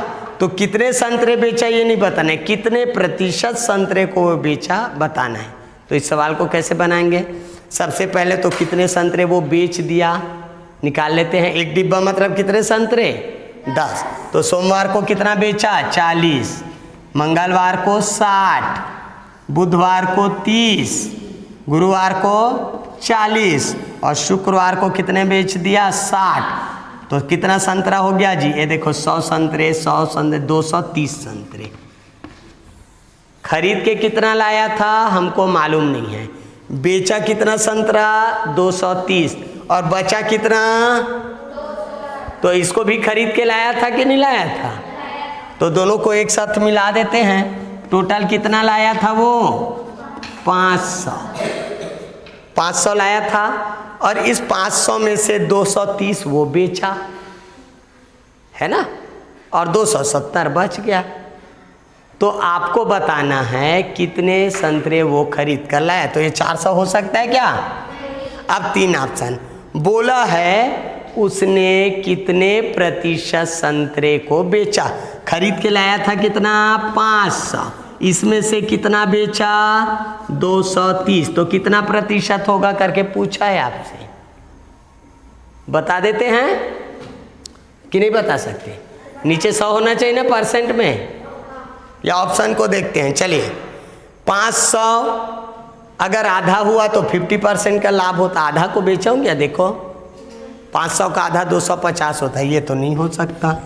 तो कितने संतरे बेचा ये नहीं बताना है, कितने प्रतिशत संतरे को वो बेचा बताना है। तो इस सवाल को कैसे बनाएंगे? सबसे पहले तो कितने संतरे वो बेच दिया निकाल लेते हैं। एक डिब्बा मतलब कितने संतरे? 10। तो सोमवार को कितना बेचा? 40, मंगलवार को 60, बुधवार को 30, गुरुवार को 40 और शुक्रवार को कितने बेच दिया? 60। तो कितना संतरा हो गया जी? ये देखो 100 संतरे, 100 संतरे, 230 संतरे। खरीद के कितना लाया था हमको मालूम नहीं है। बेचा कितना संतरा? 230। और बचा कितना? तो इसको भी खरीद के लाया था कि नहीं लाया था? तो दोनों को एक साथ मिला देते हैं। टोटल कितना लाया था वो? 500 लाया था और इस 500 में से 230 वो बेचा है ना, और 270 बच गया। तो आपको बताना है कितने संतरे वो खरीद कर लाया। तो ये 400 हो सकता है क्या? अब 3 ऑप्शन बोला है, उसने कितने प्रतिशत संतरे को बेचा? खरीद के लाया था कितना? 500, इसमें से कितना बेचा? 230। तो कितना प्रतिशत होगा करके पूछा है आपसे, बता देते हैं कि नहीं बता सकते? नीचे 100 होना चाहिए ना परसेंट में, या ऑप्शन को देखते हैं। चलिए 500 अगर आधा हुआ तो 50% का लाभ होता, आधा को बेचा हूँ क्या? देखो 500 का आधा 250 होता है, ये तो नहीं हो सकता।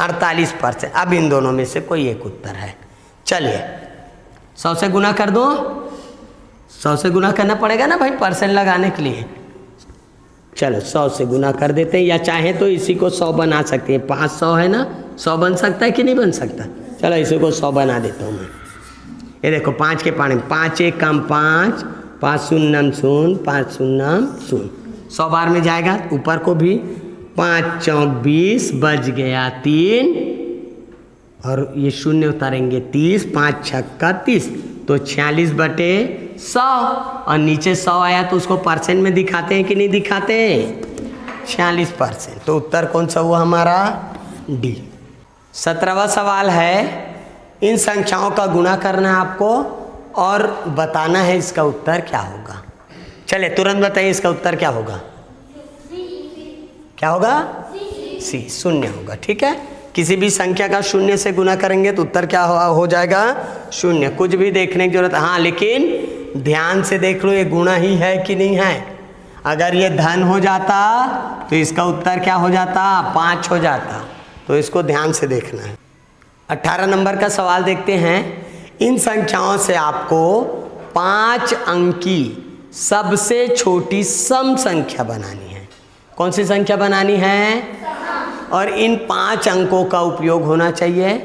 48%। अब इन दोनों में से कोई एक उत्तर है। चलिए 100 से गुना कर दो, 100 से गुना करना पड़ेगा ना भाई परसेंट लगाने के लिए। चलो 100 से गुना कर देते हैं, या चाहे तो इसी को 100 बना सकते हैं। 500 है ना, 100 बन सकता है कि नहीं बन सकता? चलो इसी को 100 बना देता हूँ मैं। ये देखो 5 के पानी 5 1 कम 5, 5 0 0, 5 0 0, 100 बार में जाएगा। ऊपर को भी 5 4 20 बच गया 3, और ये शून्य उतारेंगे 30, 5 6 30, तो 46/100। और नीचे 100 आया तो उसको परसेंट में दिखाते हैं कि नहीं दिखाते? 46%। तो उत्तर कौन सा हुआ हमारा? डी। 17वां सवाल है, इन संख्याओं का गुणा करना है आपको और बताना है इसका उत्तर क्या होगा। चलिए तुरंत बताइए इसका उत्तर क्या होगा? क्या होगा? सी, शून्य होगा। ठीक है, किसी भी संख्या का शून्य से गुना करेंगे तो उत्तर क्या हो जाएगा? शून्य। कुछ भी देखने की जरूरत, हाँ लेकिन ध्यान से देख लो ये गुणा ही है कि नहीं है। अगर ये धन हो जाता तो इसका उत्तर क्या हो जाता? 5 हो जाता। तो इसको ध्यान से देखना है। 18 नंबर का सवाल देखते हैं। इन संख्याओं से आपको 5 अंकी सबसे छोटी सम संख्या बनानी है। कौन सी संख्या बनानी है? और इन 5 अंकों का उपयोग होना चाहिए,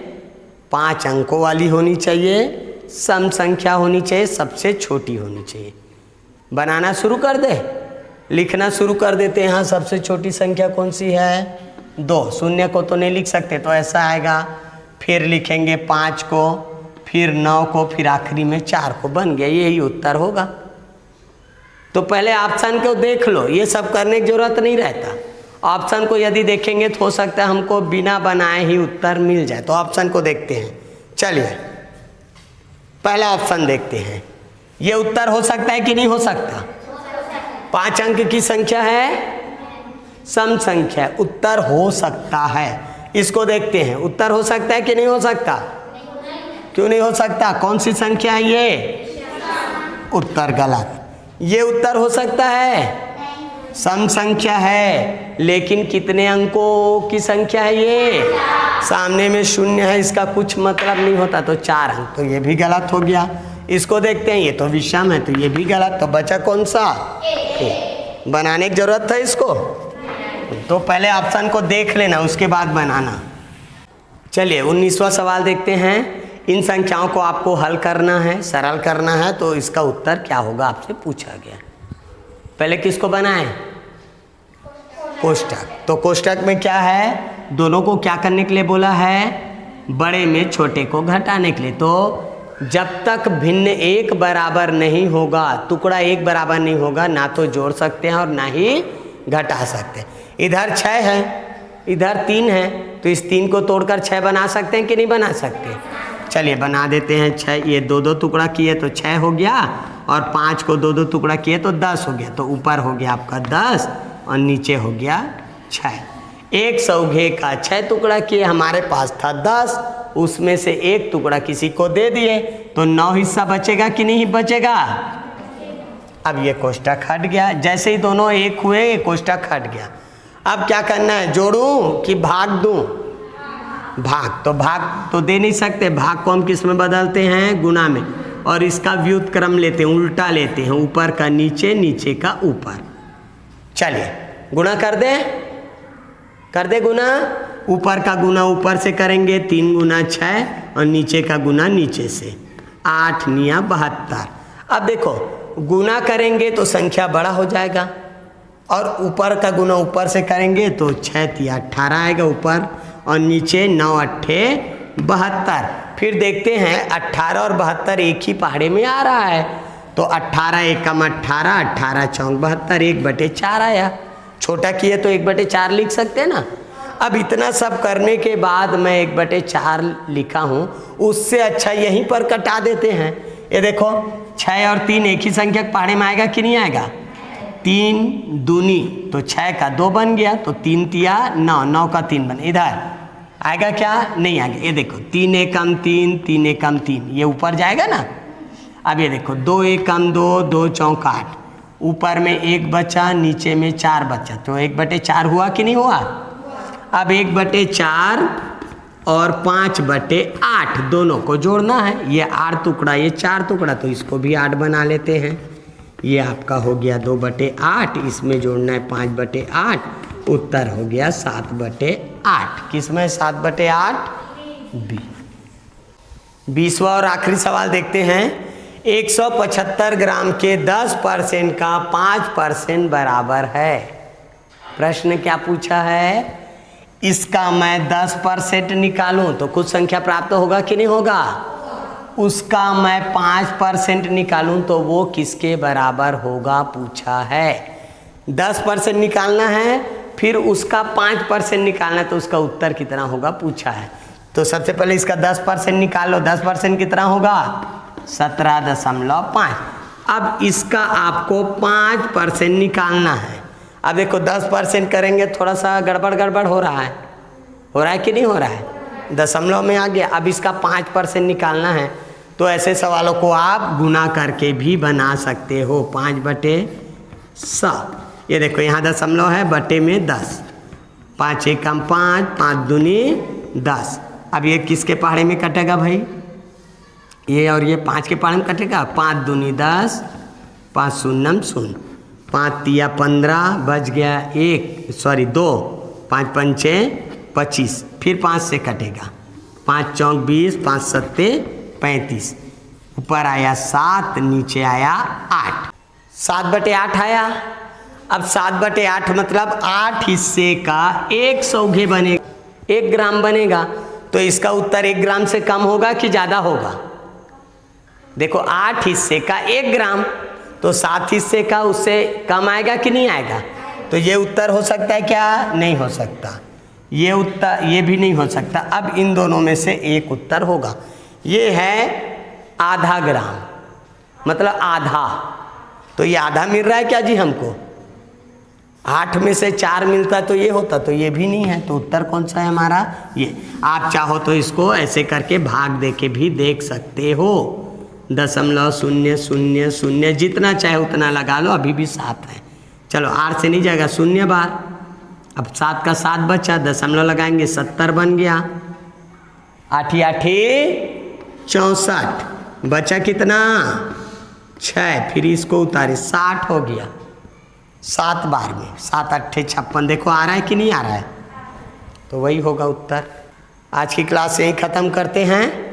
5 अंकों वाली होनी चाहिए, सम संख्या होनी चाहिए, सबसे छोटी होनी चाहिए। बनाना शुरू कर दे, लिखना शुरू कर देते हैं। हाँ, सबसे छोटी संख्या कौन सी है? 2। शून्य को तो नहीं लिख सकते, तो ऐसा आएगा। फिर लिखेंगे 5 को, फिर 9 को, फिर आखिरी में 4 को। बन गया, यही उत्तर होगा। तो पहले ऑप्शन को देख लो, ये सब करने की जरूरत नहीं रहता। ऑप्शन को यदि देखेंगे तो हो सकता है हमको बिना बनाए ही उत्तर मिल जाए। तो ऑप्शन को देखते हैं। चलिए पहला ऑप्शन देखते हैं, ये उत्तर हो सकता है कि नहीं हो सकता? 5 अंक की संख्या है, सम संख्या, उत्तर हो सकता है। इसको देखते हैं, उत्तर हो सकता है कि नहीं हो सकता? क्यों नहीं हो सकता? कौन सी संख्या है ये? उत्तर गलत। ये उत्तर हो सकता है, सम संख्या है, लेकिन कितने अंकों की संख्या है ये? सामने में शून्य है, इसका कुछ मतलब नहीं होता, तो 4 अंक। तो ये भी गलत हो गया। इसको देखते हैं, ये तो विषम है, तो ये भी गलत। तो बचा कौन सा? बनाने की जरूरत था इसको? तो पहले ऑप्शन को देख लेना, उसके बाद बनाना। चलिए 19वां सवाल देखते हैं। इन संख्याओं को आपको हल करना है, सरल करना है, तो इसका उत्तर क्या होगा आपसे पूछा गया। पहले किसको बनाएं? कोष्टक। तो कोष्टक में क्या है? दोनों को क्या करने के लिए बोला है? बड़े में छोटे को घटाने के लिए। तो जब तक भिन्न एक बराबर नहीं होगा, टुकड़ा एक बराबर नहीं होगा, ना तो जोड़ सकते हैं और ना ही घटा सकते हैं। इधर 6 है, इधर 3 है, तो तो इस 3 को तोड़कर 6 बना सकते हैं कि नहीं बना सकते? चलिए बना देते हैं 6। ये 2-2 टुकड़ा किए तो 6 हो गया, और 5 को 2-2 टुकड़ा किए तो 10 हो गया। तो ऊपर हो गया आपका 10 और नीचे हो गया 6। एक सौघे का 6 टुकड़ा किए, हमारे पास था 10, उसमें से एक टुकड़ा किसी को दे दिए, तो 9 हिस्सा बचेगा कि नहीं बचेगा? अब ये कोष्ठक हट गया। जैसे ही दोनों एक हुए ये कोष्ठक हट गया। अब क्या करना है, जोड़ूं कि भाग दूं? भाग तो दे नहीं सकते, भाग को हम किस में बदलते हैं? गुणा में। और इसका व्युत्क्रम लेते हैं, उल्टा लेते हैं, ऊपर का नीचे, नीचे का ऊपर। चलिए गुणा कर दे गुणा। ऊपर का गुना ऊपर से करेंगे, 3 गुना 6, और नीचे का गुना नीचे से, 8 निया 72। अब देखो गुना करेंगे तो संख्या बड़ा हो जाएगा, और ऊपर का गुना ऊपर से करेंगे तो 6 तिया 18 आएगा ऊपर, और नीचे 9 अट्ठे 72। फिर देखते हैं 18 और 72 एक ही पहाड़े में आ रहा है, तो 18 एकम 18, 18 चौक 72, 1/4 आया। छोटा किए तो 1/4 लिख सकते हैं ना। अब इतना सब करने के बाद मैं 1/4 लिखा हूँ, उससे अच्छा यहीं पर कटा देते हैं। ये देखो 6 और 3 एक ही संख्या पहाड़े में आएगा कि नहीं आएगा? 3 दूनी तो 6 का 2 बन गया, तो 3 तिया 9, 9 का 3 बन, इधर आएगा क्या? नहीं आएगा। ये देखो 3 एकम 3, 3 एकम 3, ये ऊपर जाएगा ना। अब ये देखो 2 एकम 2, 2 चौक 8, ऊपर में 1 बचा, नीचे में 4 बचा, तो 1/4 हुआ कि नहीं हुआ? अब 1/4 और 5/8 दोनों को जोड़ना है। ये 8 टुकड़ा, ये 4 टुकड़ा, तो इसको भी 8 बना लेते हैं। ये आपका हो गया 2/8, इसमें जोड़ना है 5/8, उत्तर हो गया 7/8। किसमें 7/8? बी। 20वां और आखिरी सवाल देखते हैं। 175 ग्राम के 10% का 5% बराबर है। प्रश्न क्या पूछा है? इसका मैं 10% निकालूं तो कुछ संख्या प्राप्त होगा कि नहीं होगा? उसका मैं 5% निकालूं तो वो किसके बराबर होगा पूछा है। 10% निकालना है, फिर उसका 5% निकालना है, तो उसका उत्तर कितना होगा पूछा है। तो सबसे पहले इसका 10% निकालो। 10% कितना होगा? 17.5। अब इसका आपको 5% निकालना है। अब देखो 10% करेंगे, थोड़ा सा गड़बड़ हो रहा है कि नहीं हो रहा है? दशमलव में आ गया। अब इसका 5% निकालना है, तो ऐसे सवालों को आप गुना करके भी बना सकते हो। 5/100, ये देखो यहाँ दशमलव है, बटे में 10, 5 एकम 5, 5 दूनी 10। अब ये किसके पहाड़े में कटेगा भाई? ये और ये 5 के पहाड़े में कटेगा। 5 दूनी 10, 5 शून्यम 0, 5 तिया 15, बच गया 2, 5 पंचे 25, फिर 5 से कटेगा, 5 चौक 20, 5 सत्ते 35, ऊपर आया 7, नीचे आया 8, 7/8 आया। अब 7/8 मतलब 8 हिस्से का 1 सौघे बनेगा, 1 ग्राम बनेगा, तो इसका उत्तर 1 ग्राम से कम होगा कि ज़्यादा होगा? देखो 8 हिस्से का 1 ग्राम, तो 7 हिस्से का उससे कम आएगा कि नहीं आएगा? तो ये उत्तर हो सकता है क्या? नहीं हो सकता। ये उत्तर, ये भी नहीं हो सकता। अब इन दोनों में से एक उत्तर होगा। ये है आधा ग्राम, मतलब आधा। तो ये आधा मिल रहा है क्या जी हमको? 8 में से 4 मिलता तो ये होता, तो ये भी नहीं है। तो उत्तर कौन सा है हमारा? ये। आप चाहो तो इसको ऐसे करके भाग दे के भी देख सकते हो। 0.0000 जितना चाहे उतना लगा लो, अभी भी 7 है। चलो 8 से नहीं जाएगा, 0 बार। अब 7 का 7 बचा, दशमलव लगाएंगे, 70 बन गया। 8 64, बचा कितना? 6, फिर इसको उतारे, 60 हो गया 7 बार में। 7 8 56, देखो आ रहा है कि नहीं आ रहा है? तो वही होगा उत्तर। आज की क्लास यहीं ख़त्म करते हैं।